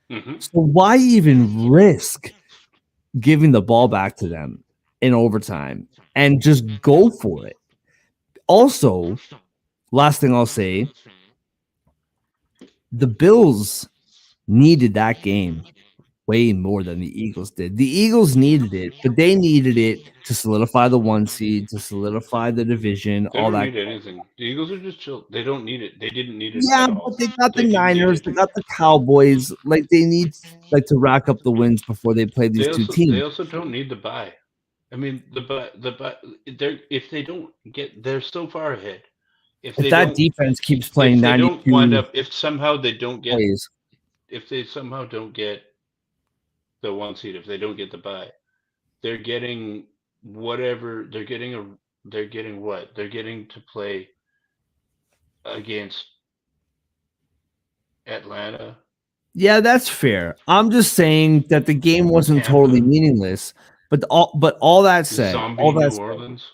hmm So why even risk giving the ball back to them in overtime and just go for it? Also, last thing I'll say, the Bills needed that game way more than the Eagles did. The Eagles needed it, but they needed it to solidify the one seed, to solidify the division, They all don't that. need anything. The Eagles are just chill. They don't need it. They didn't need it Yeah, at all. but they got the They didn't need Niners, it. they got the Cowboys. Like they need like to rack up the wins before they play these two They teams. also don't need the buy. I mean, the buy. They're if they don't get, they're so far ahead. If If they that don't, defense keeps playing wind 92 up, if somehow they don't get, plays, if they somehow don't get the one seed, if they don't get the buy, they're getting whatever. They're getting what? They're getting to play against Atlanta, yeah, that's fair. I'm just saying that the game wasn't totally Tampa, meaningless. But zombie New Orleans.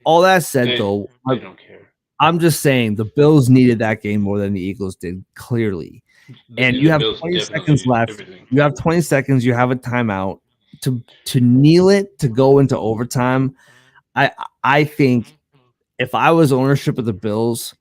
all that said They though, they don't care. I'm just saying the Bills needed that game more than the Eagles did, clearly. And you The have Bills 20 definitely seconds need left. everything. You have 20 seconds. You have a timeout to kneel it to go into overtime. I I think if I was ownership of the Bills,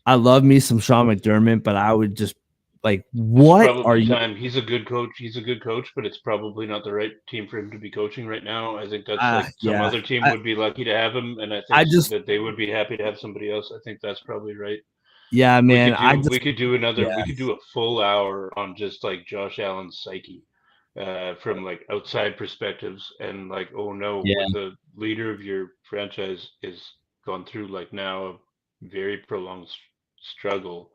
I love me some Sean McDermott, but I would just like, It's what are probably you? time. He's a good coach. He's a good coach, but it's probably not the right team for him to be coaching right now. I think that's like some Yeah, other team would be lucky to have him, and I I think just that they would be happy to have somebody else. I think that's probably right. yeah, man. We could do Yeah, another we could do a full hour on just like Josh Allen's psyche, from like outside perspectives and like, oh no, yeah. when the leader of your franchise is gone through like now a very prolonged struggle,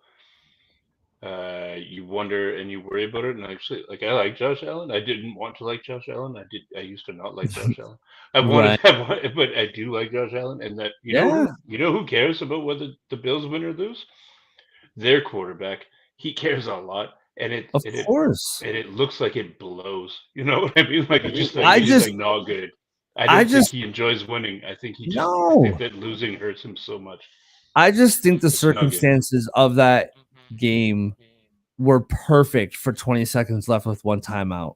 You wonder and you worry about it. And actually, like I like Josh Allen. I didn't want to like Josh Allen. I did. I used to not like Josh Allen. I wanted, Right. but I do like Josh Allen. And that Yeah, you know who cares about whether the Bills win or lose? Their quarterback. He cares a lot, and of course. it looks like it blows. You know what I mean? Like I he's just, like not good. I I don't think just, he enjoys winning. I think no. that losing hurts him so much. I just think the It's not good. circumstances of that game were perfect for 20 seconds left with one timeout.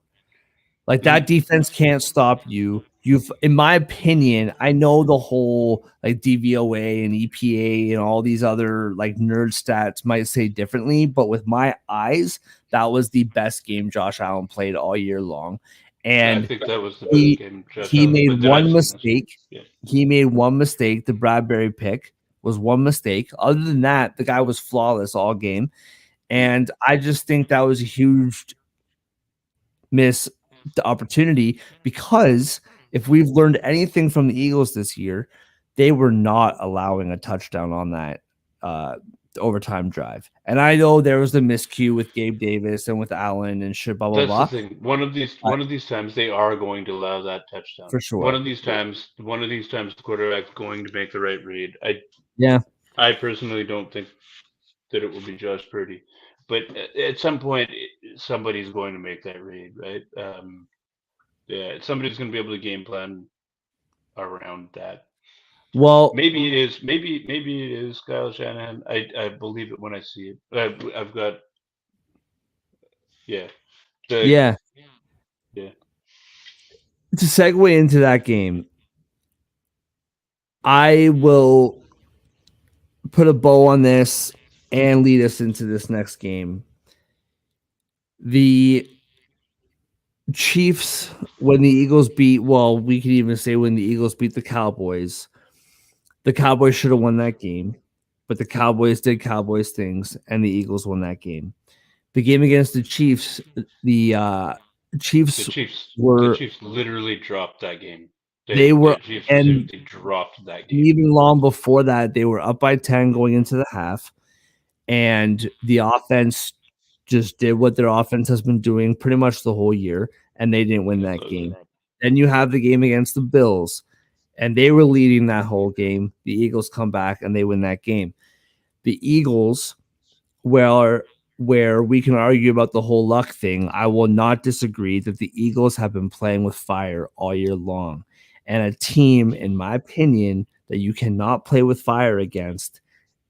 Like that Mhm. defense can't stop you. You've, in my opinion, I know the whole like DVOA and EPA and all these other like nerd stats might say differently, but with my eyes, that was the best game Josh Allen played all year long. I And think that was the best he game Josh he Allen made that I've one seen this year. mistake. Yeah. He made one mistake. The Bradbury pick was one mistake. Other than that, the guy was flawless all game. Mm. And I just think that was a huge miss the opportunity because if we've learned anything from the Eagles this year, they were not allowing a touchdown on that uh, overtime drive. And I know there was the miscue with Gabe Davis and with Allen and shit, blah blah That's the blah. thing. But One of these times they are going to allow that touchdown. for sure, One of these times the quarterback's going to make the right read. yeah. I personally don't think that it will be Josh Purdy, but at some point somebody's going to make that read, right? Yeah, somebody's going to be able to game plan around that. Well, Maybe it is Kyle Shanahan. I believe it when I see it. I've got yeah the yeah. yeah. To segue into that game, I will put a bow on this and lead us into this next game. The Chiefs, when the Eagles beat, well, we could even say when the Eagles beat the Cowboys should have won that game, but the Cowboys did Cowboys things, and the Eagles won that game. The game against the Chiefs, the The Chiefs Chiefs the were Chiefs literally dropped that game. they The were, Chiefs and legitimately dropped that game. even long before that, they were up by 10 going into the half, and the offense just did what their offense has been doing pretty much the whole year, and they didn't win And that losing. game. Then you have the game against the Bills, and they were leading that whole game. The Eagles come back and they win that game. The Eagles, where where we can argue about the whole luck thing, I will not disagree that the Eagles have been playing with fire all year long. And a team, in my opinion, that you cannot play with fire against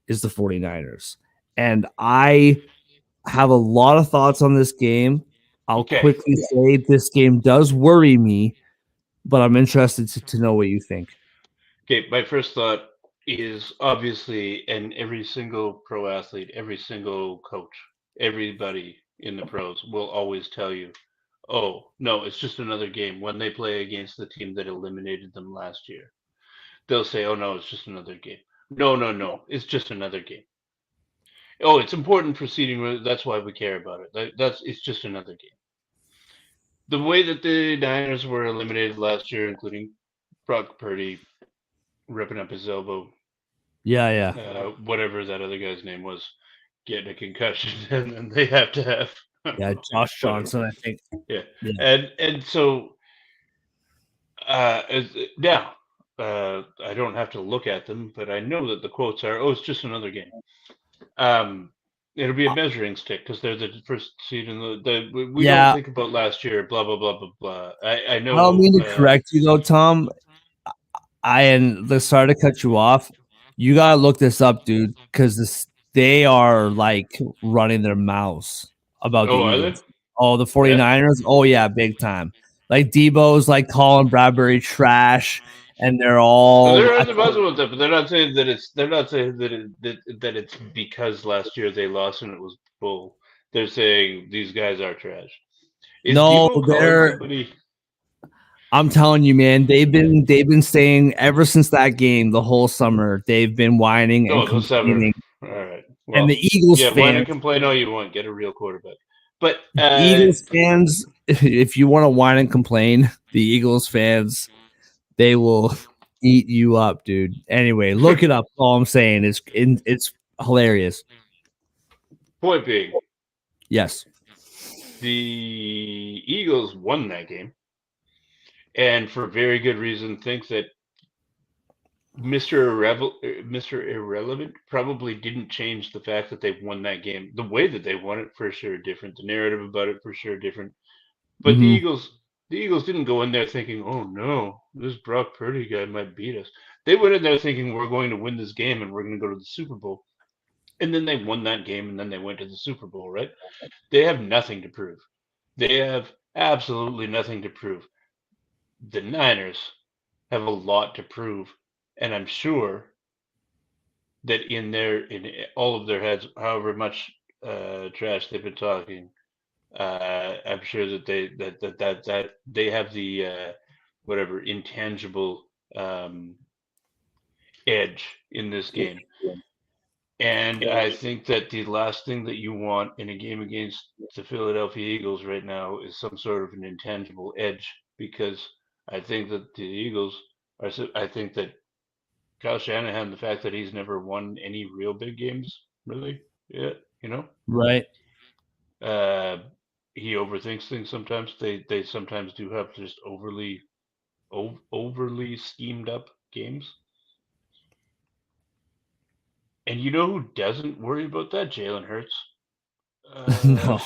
is the 49ers. And I have a lot of thoughts on this game. I'll Okay. quickly say this game does worry me, but I'm interested to know what you think. Okay, my first thought is obviously, and every single pro athlete, every single coach, everybody in the pros will always tell you, oh, no, it's just another game. When they play against the team that eliminated them last year, they'll say, oh, no, it's just another game. No, no, no, it's just another game. Oh, it's important for seeding. That's why we care about it. It's just another game. The way that the Niners were eliminated last year, including Brock Purdy ripping up his elbow, Yeah, yeah. whatever that other guy's name was, getting a concussion, and then they have to have I don't Yeah, know, Josh whatever. Johnson, I think. Yeah, Yeah. and so now I don't have to look at them, but I know that the quotes are, "Oh, it's just another game." Um, it'll be a measuring stick because they're the first seed in we don't Yeah. think about last year. Blah blah blah blah blah. I I don't know. mean to correct you though, Tom. Sorry to cut you off. You gotta look this up, dude, because this they are like running their mouths about the Oh, are they? Eagles. Oh, the Yeah. 49ers. Oh yeah, big time. Like Debo's like calling Bradbury trash, and they're Well, all they're on the buzzer with that, but they're not saying that it's. They're not saying that it's because last year they lost and it was bull. They're saying these guys are trash. Is no, Debo calling they're somebody? I'm telling you, man, they've been saying ever since that game, the whole summer, they've been whining and Oh, those seven. complaining. All right. And Well, yeah. Whine and complain all you want. Get a real quarterback. But The Eagles fans, if you want to whine and complain, the Eagles fans, they will eat you up, dude. Anyway, look it up. All I'm saying is it's hilarious. point being, Yes. The Eagles won that game, and for very good reason, think that Mr. Irrelevant probably didn't change the fact that they won that game. The way that they won it, for sure, different. The narrative about it, for sure, different. But Hmm. The Eagles didn't go in there thinking, "Oh no, this Brock Purdy guy might beat us." They went in there thinking, "We're going to win this game and we're going to go to the Super Bowl." And then they won that game, and then they went to the Super Bowl, right? They have nothing to prove. They have absolutely nothing to prove. The Niners have a lot to prove, and I'm sure that in all of their heads, however much trash they've been talking, I'm sure that they have the whatever intangible um, edge in this game. And I think that the last thing that you want in a game against the Philadelphia Eagles right now is some sort of an intangible edge, because I think that the Eagles are. I think that Kyle Shanahan, the fact that he's never won any real big games, really, yeah, Right. uh, he overthinks things sometimes. They sometimes do have just overly schemed up games. And you know who doesn't worry about that? Jalen Hurts. Uh, No,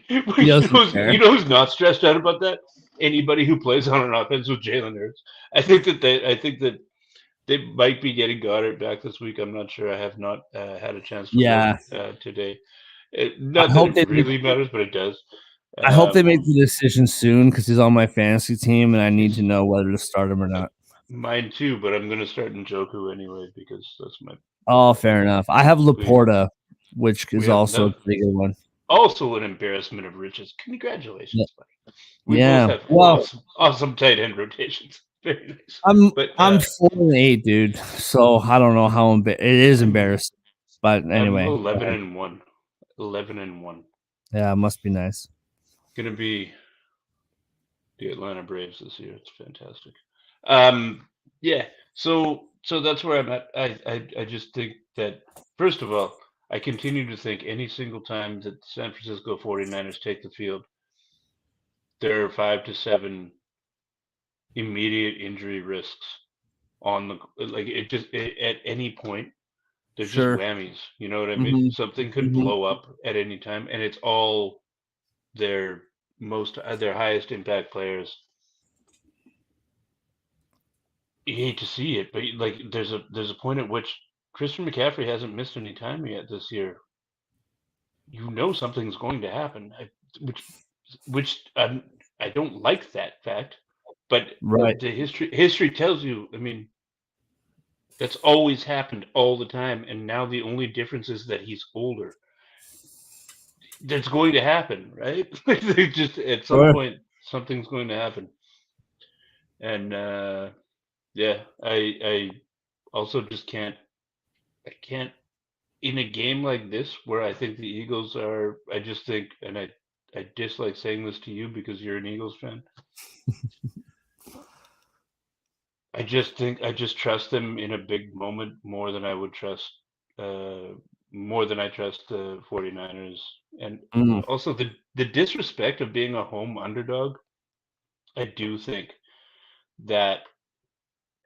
he doesn't you care. know who's not stressed out about that? Anybody who plays on an offense with Jalen Hurts. I think that they might be getting Goddard back this week. I'm not sure. I have not had a chance to look Yeah. today. I Not that hope it they make. really matters, but it does. I hope they Um, make the decision soon because he's on my fantasy team, and I need to he's know whether to start him or not. mine too, but I'm going to start Njoku anyway because that's my. Oh, fair enough. I have We Laporta, which we is have also a no, pretty good one. also an embarrassment of riches. Yeah. Congratulations, buddy. We both Yeah. have Well, awesome tight end rotations. Very nice. I'm But I'm 4-8, dude. So I don't know how it is I'm embarrassing, but I'm anyway, 11-1. 11-1. yeah, it must be nice. Gonna be the Atlanta Braves this year. It's fantastic. Um, yeah. So that's where I'm at. I just think that first of all, I continue to think any single time that the San Francisco 49ers take the field, there are 5 to 7 immediate injury risks on the like it just at any point. They're just Sure. whammies. You know what I mean? Hmm. Something could Hmm. blow up at any time, and it's all their their highest impact players. You hate to see it, but like there's a point at which Christian McCaffrey hasn't missed any time yet this year. You know something's going to happen, which I don't like that fact, but Right. the history tells you. I mean, that's always happened all the time, and now the only difference is that he's older. That's going to happen, right? Just at some Sure. point, something's going to happen, and yeah, I also just can't. I can't in a game like this where I think the Eagles are. I just think, and I dislike saying this to you because you're an Eagles fan. I just trust them in a big moment more than I would trust uh, more than I trust the 49ers. And Mm. also the disrespect of being a home underdog. I do think that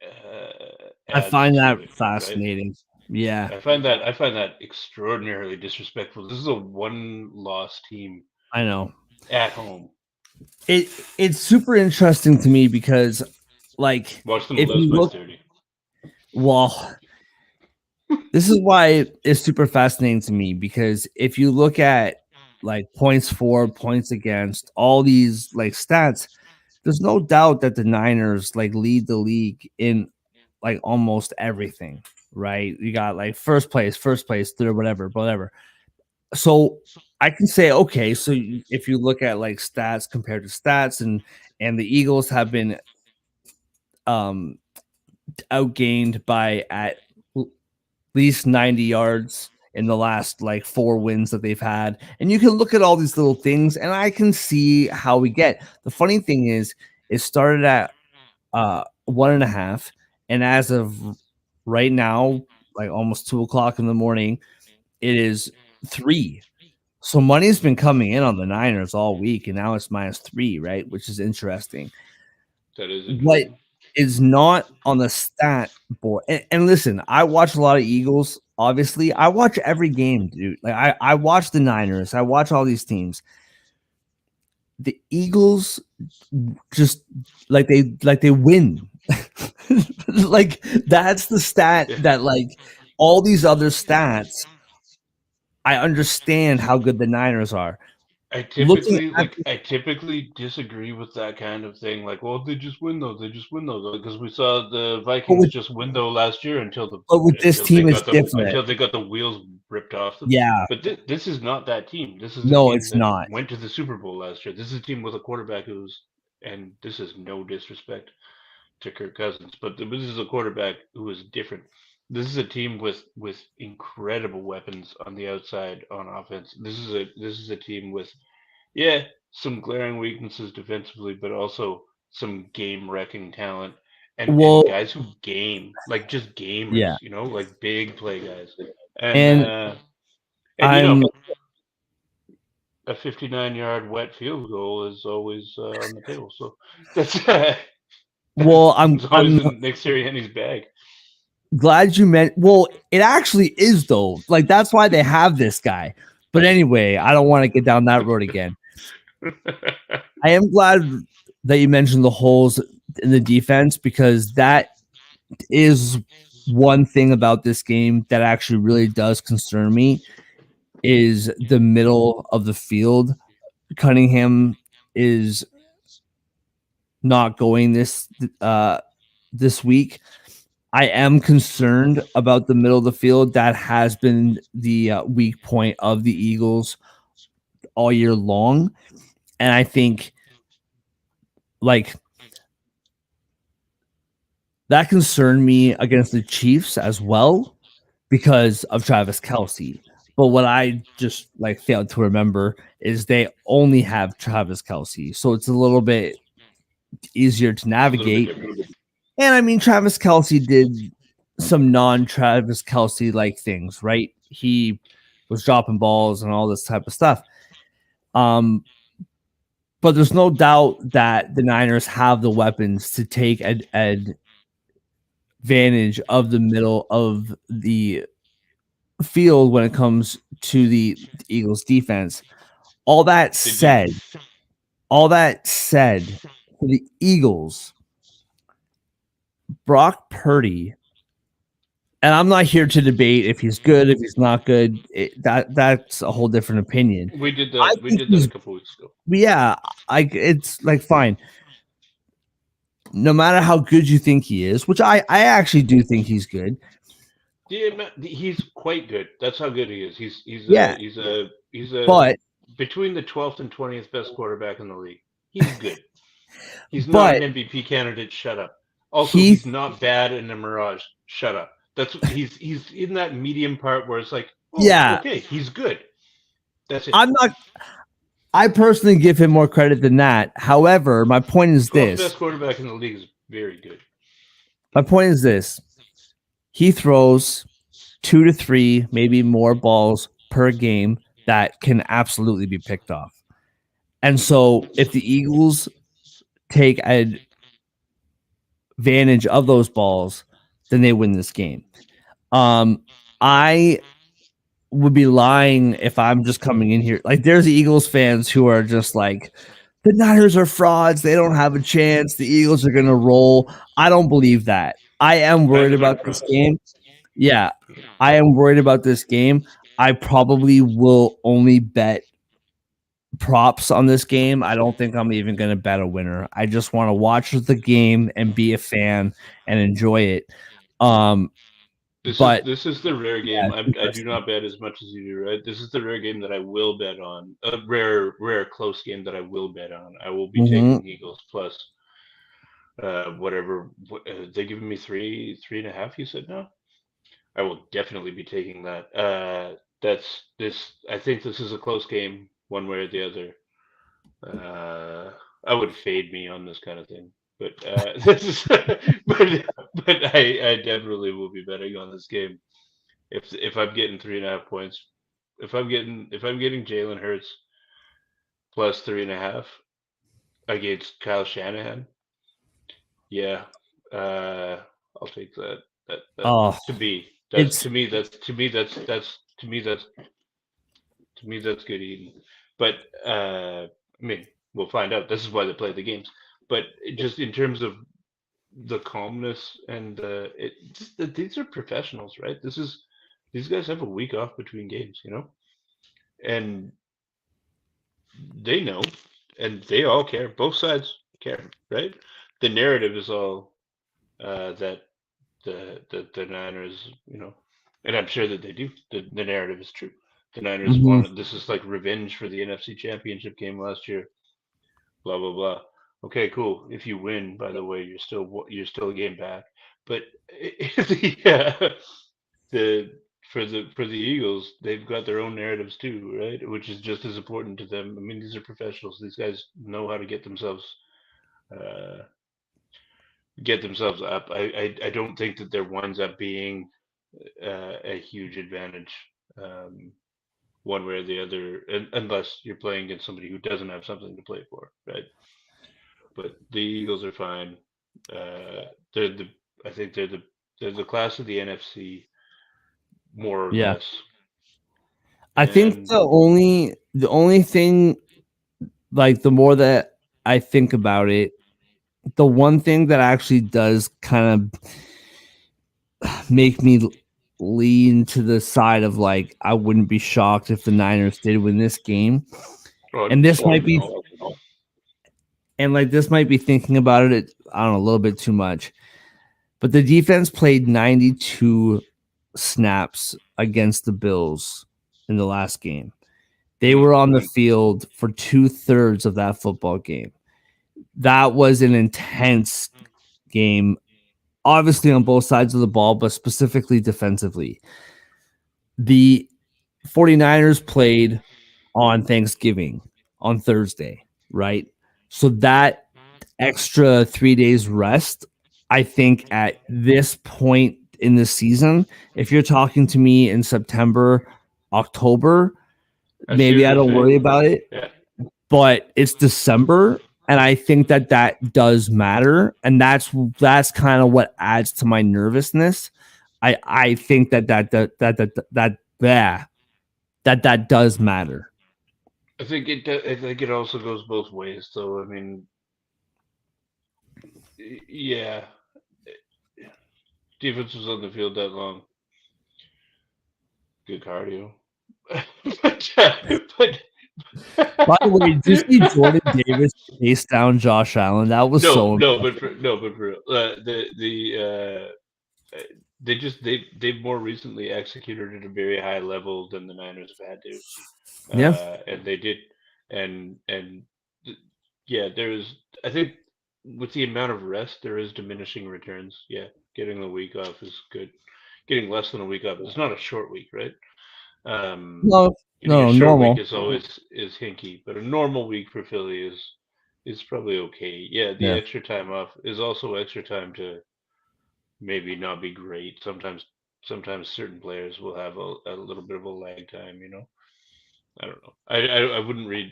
I adds find to that it, right? fascinating. Yeah, I find that extraordinarily disrespectful. This is a one loss team I know. at home. It's super interesting to me because, like, Watch them if lose you by look, 30. well, this is why it's super fascinating to me because if you look at like points for, points against, all these like stats, there's no doubt that the Niners like lead the league in like almost everything, right? You got like first place, third, whatever, whatever. So I can say, okay, so if you look at like stats compared to stats, and the Eagles have been um outgained by at least 90 yards in the last like 4 wins that they've had. And you can look at all these little things and I can see how we get. The funny thing is, it started at 1.5. And as of right now, like almost 2 o'clock in the morning, it is 3. So money's been coming in on the Niners all week, and now it's -3, right? Which is interesting. That is What interesting. is not on the stat board? And listen, I watch a lot of Eagles. Obviously, I watch every game, dude. Like I watch the Niners. I watch all these teams. The Eagles just like they win. Like that's the stat Yeah. that like all these other stats. I understand how good the Niners are. Looking at I typically disagree with that kind of thing. Like, well, they just win though. They just win though, because we saw the but Vikings with just win though last year but with this team, it's different. until they got the wheels ripped off them. Yeah, But this is not that team. This is a no, team it's that not. went to the Super Bowl last year. This is a team with a quarterback who's, and this is no disrespect to Kirk Cousins, but this is a quarterback who is different. This is a team with incredible weapons on the outside on offense. This is a team with, yeah, some glaring weaknesses defensively, but also some game wrecking talent and Well, guys who game, like just gamers, yeah, like big play guys. And and you know, I'm a 59-yard wet field goal is always on the table. So that's well, it's always in Nick Sirianni's bag. glad you meant. Well, it actually is though. Like that's why they have this guy. But anyway, I don't want to get down that road again. I am glad that you mentioned the holes in the defense because that is one thing about this game that actually really does concern me is the middle of the field. Cunningham is not going this week. I am concerned about the middle of the field. That has been the weak point of the Eagles all year long, and I think like that concerned me against the Chiefs as well because of Travis Kelce. But what I just like failed to remember is they only have Travis Kelce, so it's a little bit easier to It's a little bit navigate. different. And I mean, Travis Kelce did some non-Travis Kelce like things, right? He was dropping balls and all this type of stuff. Um, but there's no doubt that the Niners have the weapons to take advantage of the middle of the field when it comes to the Eagles defense. All that Did you? said, all that said, for the Eagles, Brock Purdy, and I'm not here to debate if he's good, if he's not good. That's a whole different opinion. We did I that. We think did that a he's couple weeks ago. yeah, it's like fine. No matter how good you think he is, which I actually do think he's good. Yeah, he's quite good. That's how good he is. Yeah, He's a but between the 12th and 20th best quarterback in the league. He's good. He's not but an MVP candidate. Shut up. Also, he he's not bad in a mirage. Shut up. That's he's in that medium part where it's like, oh, yeah, okay, he's good. That's it. I'm not I personally give him more credit than that. However, my point is 12th this. best quarterback in the league is very good. My point is this. He throws 2 to 3, maybe more balls per game that can absolutely be picked off. And so if the Eagles take advantage of those balls, then they win this game. I would be lying if I'm just coming in here. Like there's the Eagles fans who are just like, the Niners are frauds. They don't have a chance. The Eagles are going to roll. I don't believe that. I am worried Niners about aren't this frauds. game. Yeah, I am worried about this game. I probably will only bet props on this game. I don't think I'm even going to bet a winner. I just want to watch the game and be a fan and enjoy it. Um, but This is the rare yeah, game. it's I do interesting. not bet as much as you do, right? This is the rare game that I will bet on. A rare close game that I will bet on. I will be Mhm. taking Eagles plus whatever they giving me three and a half. You said no. I will definitely be taking that. That's this. I think this is a close game, one way or the other. I would fade me on this kind of thing, but this is, but I definitely will be betting on this game. If I'm getting 3.5 points, if I'm getting Jalen Hurts plus 3.5 against Kyle Shanahan, yeah, uh, I'll take that. That Oh, to me, that's it's to me, that's good eating. But I mean, we'll find out. This is why they play the games. But just in terms of the calmness and these are professionals, right? These guys have a week off between games, and they know, and they all care. Both sides care, right? The narrative is all that the Niners, and I'm sure that they do. The narrative is true. The Niners mhm. wanted this is like revenge for the NFC Championship game last year. Blah blah blah. Okay, cool. If you win, by the way, you're still a game back. But yeah, the for the Eagles, they've got their own narratives too, right? Which is just as important to them. I mean, these are professionals. These guys know how to uh, get themselves up. I don't think that there winds up being a huge advantage one way or the other, unless you're playing against somebody who doesn't have something to play for, right? But the Eagles are fine. They're the I think they're the class of the NFC more or Yeah. less, I think and the only thing, like, the more that I think about it, the one thing that actually does kind of make me lean to the side of, like, I wouldn't be shocked if the Niners did win this game. well, And this I'd might like to be know. and like this might be thinking about it, I don't know, a little bit too much. But the defense played 92 snaps against the Bills in the last game. They Hmm. were on the field for 2/3 of that football game. That was an intense game, obviously on both sides of the ball, but specifically defensively. The 49ers played on Thanksgiving, on Thursday, right? So that extra 3 days rest, I think at this point in the season, if you're talking to me in September, October, I see maybe what I you're don't saying. worry about it, Yeah, but it's December, and I think that that does matter, and that's kind of what adds to my nervousness. I think that does matter. I think it also goes both ways, though. I mean, yeah, defense was on the field that long. Good cardio. but By the way, did you see Jordan Davis chase down Josh Allen? That was no, so no, impressive. but for real, they've more recently executed at a very high level than the Niners have had to, Yeah. and they did, and yeah, there's I think with the amount of rest there is diminishing returns. Yeah, getting a week off is good. Getting less than a week off, it's not a short week, right? Um, No, Getting a no, short week normal. is always is hinky, but a normal week for Philly is probably okay. Yeah, the Yeah. extra time off is also extra time to maybe not be great. Sometimes certain players will have a little bit of a lag time. I don't know. I wouldn't read.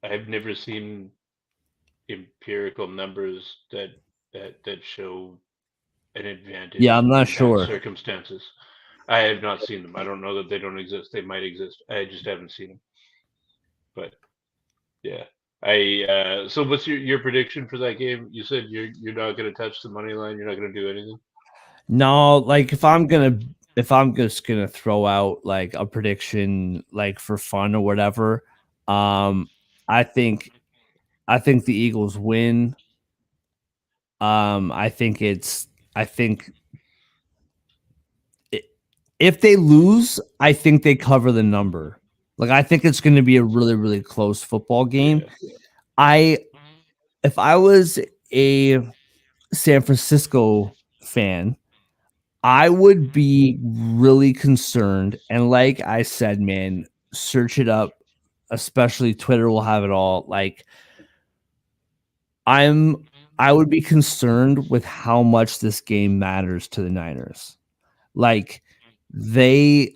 I've never seen empirical numbers that show an Yeah, advantage I'm not in that sure. circumstances. I have not seen them. I don't know that they don't exist. They might exist. I just haven't seen them. But yeah. I so what's your prediction for that game? You said you're not going to touch the money line. You're not going to do anything. No, like if I'm just gonna throw out like a prediction like for fun or whatever, um, I think I think the Eagles win. I think i- if they lose, I think they cover the number. Like I think it's going to be a really really close football game. Yeah. I if I was a San Francisco fan, I would be really concerned. And like I said, man, search it up, especially Twitter will have it all. Like I'm I would be concerned with how much this game matters to the Niners. Like they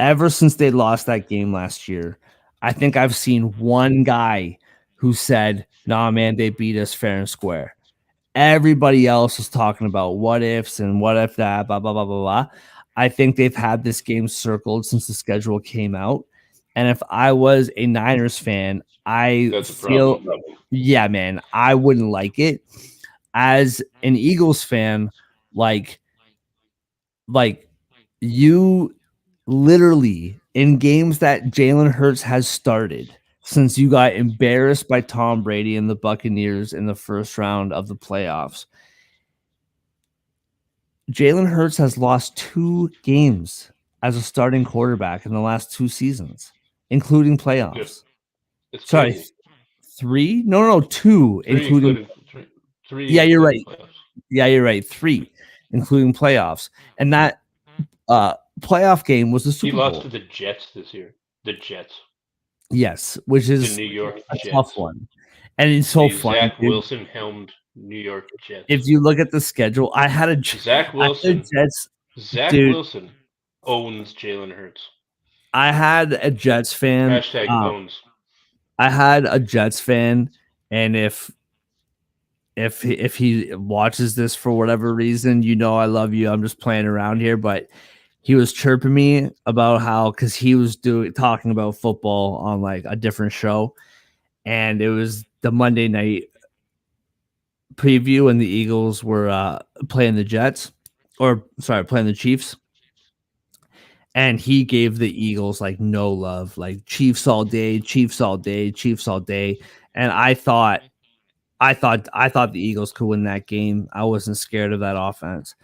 ever since they lost that game last year, I think I've seen one guy who said, "Nah, man, they beat us fair and square." Everybody else is talking about what ifs and what if that, blah, blah, blah, blah, blah. I think they've had this game circled since the schedule came out. And if I was a Niners fan, I That's a feel, problem. yeah, man, I wouldn't like it. As an Eagles fan, like, like you literally in games that Jalen Hurts has started since you got embarrassed by Tom Brady and the Buccaneers in the first round of the playoffs. Jalen Hurts has lost 2 games as a starting quarterback in the last 2 seasons, including Yeah, playoffs. it's Sorry, crazy. 3? No, 2, Three including including three yeah, you're including right. playoffs. Yeah, you're right. 3, including playoffs. And that playoff game was the He Super lost to Bowl. the Jets this year. The Jets, Yes, which the is New York a tough Jets, one. And it's so the funny, Zach dude. Wilson helmed New York If Jets. you look at the schedule, Zach I had a Wilson, Jets Zach dude, Wilson owns Jalen Hurts. I had a Jets fan, Hashtag owns. I had a Jets fan, and if he watches this for whatever reason, you know I love you. I'm just playing around here, but he was chirping me about how because he was doing talking about football on like a different show, and it was the Monday night preview, and the Eagles were playing the Jets, or sorry, playing the Chiefs, and he gave the Eagles like no love, like Chiefs all day, Chiefs all day, Chiefs all day, and I thought the Eagles could win that game. I wasn't scared of that offense.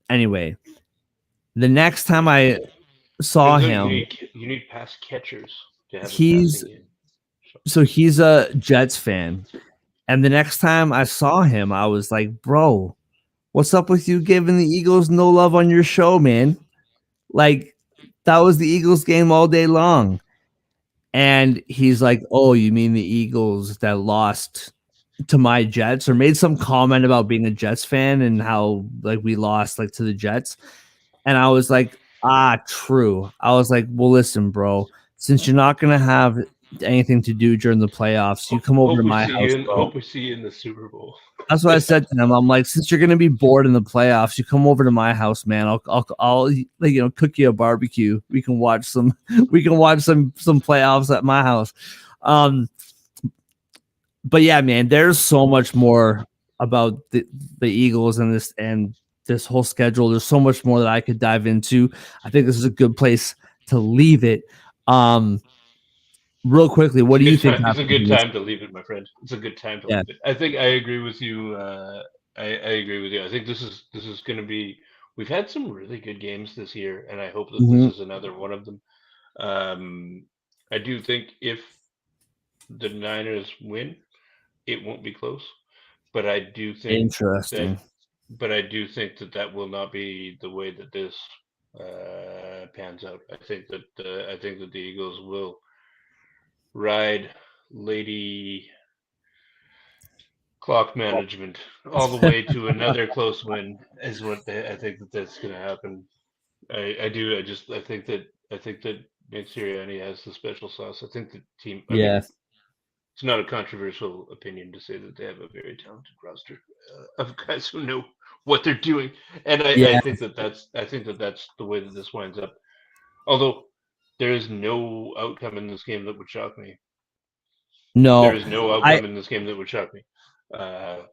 Anyway, the next time I saw Turns out him, you need pass catchers to have a he's passing game. he's a Jets fan. And the next time I saw him, I was like, "Bro, what's up with you giving the Eagles no love on your show, man?" Like that was the Eagles game all day long. And he's like, "Oh, you mean the Eagles that lost to my Jets or made some comment about being a Jets fan and how like we lost like to the Jets." And I was like, true. I was like, well, listen, bro, since you're not gonna have anything to do during the playoffs, you come over to my house, bro. Hope we see you in the Super Bowl. That's what I said to him. I'm like, since you're gonna be bored in the playoffs, you come over to my house, man. I'll like, cook you a barbecue. We can watch some some playoffs at my house. Um, but yeah, man, there's so much more about the Eagles and this whole schedule. There's so much more that I could dive into. I think this is a good place to leave it. Um, real quickly, what do you think It's a happened good in this? time to leave it, my friend. It's a good time to Yeah. leave it. I think I agree with you. I agree with you. I think this is going to be. We've had some really good games this year, and I hope that this Mhm. is another one of them. Um, I do think if the Niners win, it won't be close. But I do think that, Interesting. I do think that that will not be the way that this pans out. I think that the Eagles will ride Lady clock management all the way to another close win is what I think that that's going to happen. I do. I think that Nick Sirianni has the special sauce. I think the team. I mean, Yeah. it's not a controversial opinion to say that they have a very talented roster of guys who know what they're doing, and I Yeah. think that that's the way that this winds up. Although there is no outcome in this game that would shock me. There No, is no I outcome in this game that would shock me. Uh,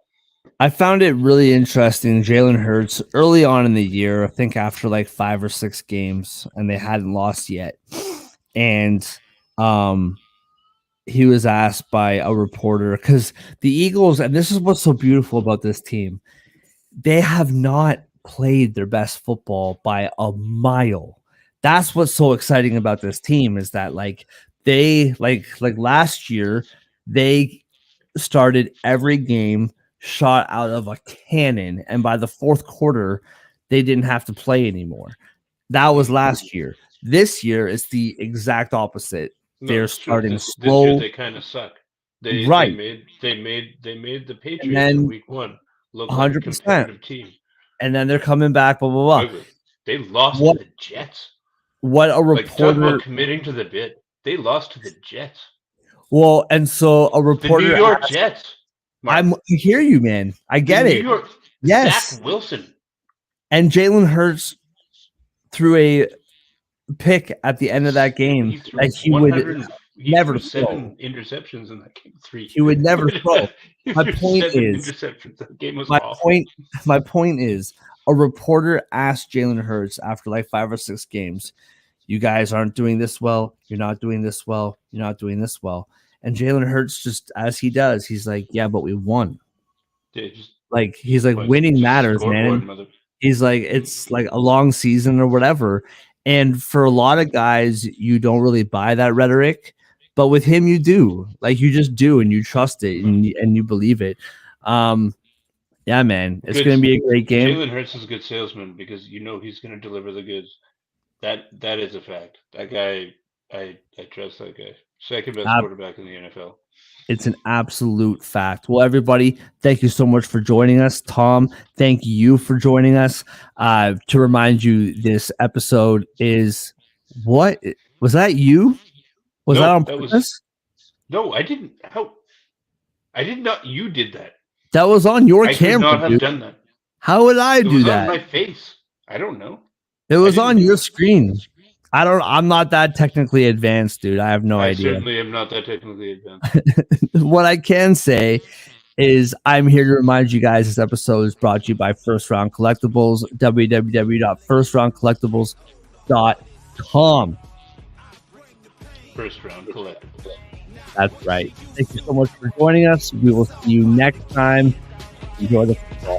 I found it really interesting. Jalen Hurts early on in the year, I think after like 5 or 6 games, and they hadn't lost yet, and um he was asked by a reporter because the Eagles, and this is what's so beautiful about this team, they have not played their best football by a mile. That's what's so exciting about this team is that like they like last year they started every game shot out of a cannon, and by the fourth quarter they didn't have to play anymore. That was mhm. last year. This year is the exact opposite. No, They're that's true. starting This year slow, they kind of suck. right, They made the and Patriots in then week one look like a 100%, competitive team. and then they're coming back. Blah blah blah. However, they lost to What the Jets. what a Like, talk reporter. about committing to the bit. They lost to the Jets. Well, and so a The New reporter. York Jets. Mark. I hear you, man. I The get New it. York. Yes. Zach Wilson. And Jalen Hurts threw a pick at the end of that game He threw that he would 100. He never threw throw. 7 interceptions in that game. 3. He would never throw. He My threw point 7 is, interceptions. That game was my awful. point is, a reporter asked Jalen Hurts after like 5 or 6 games, "You guys aren't doing this well. You're not doing this well. You're not doing this well." And Jalen Hurts, just as he does, he's like, "Yeah, but we won." Yeah, just Like he's like, points, winning just matters, scoreboard, man. mother. He's like, it's like a long season or whatever. And for a lot of guys, you don't really buy that rhetoric, but with him, you do. Like you just do, and you trust it, and you believe it. Yeah, man, it's Good. gonna be a great game. Jalen Hurts is a good salesman because you know he's going to deliver the goods. That is a fact. That guy, I trust that guy. Second best quarterback in the NFL. It's an absolute fact. Well, everybody, thank you so much for joining us. Tom, thank you for joining us. To remind you, this episode is what was that? You was that on purpose? No, I didn't. How? I did not. You did that. That was on your I camera. could not have dude. done that. How would I do that? It was on my face. I don't know. It was on your screen. I'm not that technically advanced, dude. I have no idea. I certainly am not that technically advanced. What I can say is I'm here to remind you guys this episode is brought to you by First Round Collectibles, www.firstroundcollectibles.com. First Round Collectibles. That's right. Thank you so much for joining us. We will see you next time. Enjoy the football.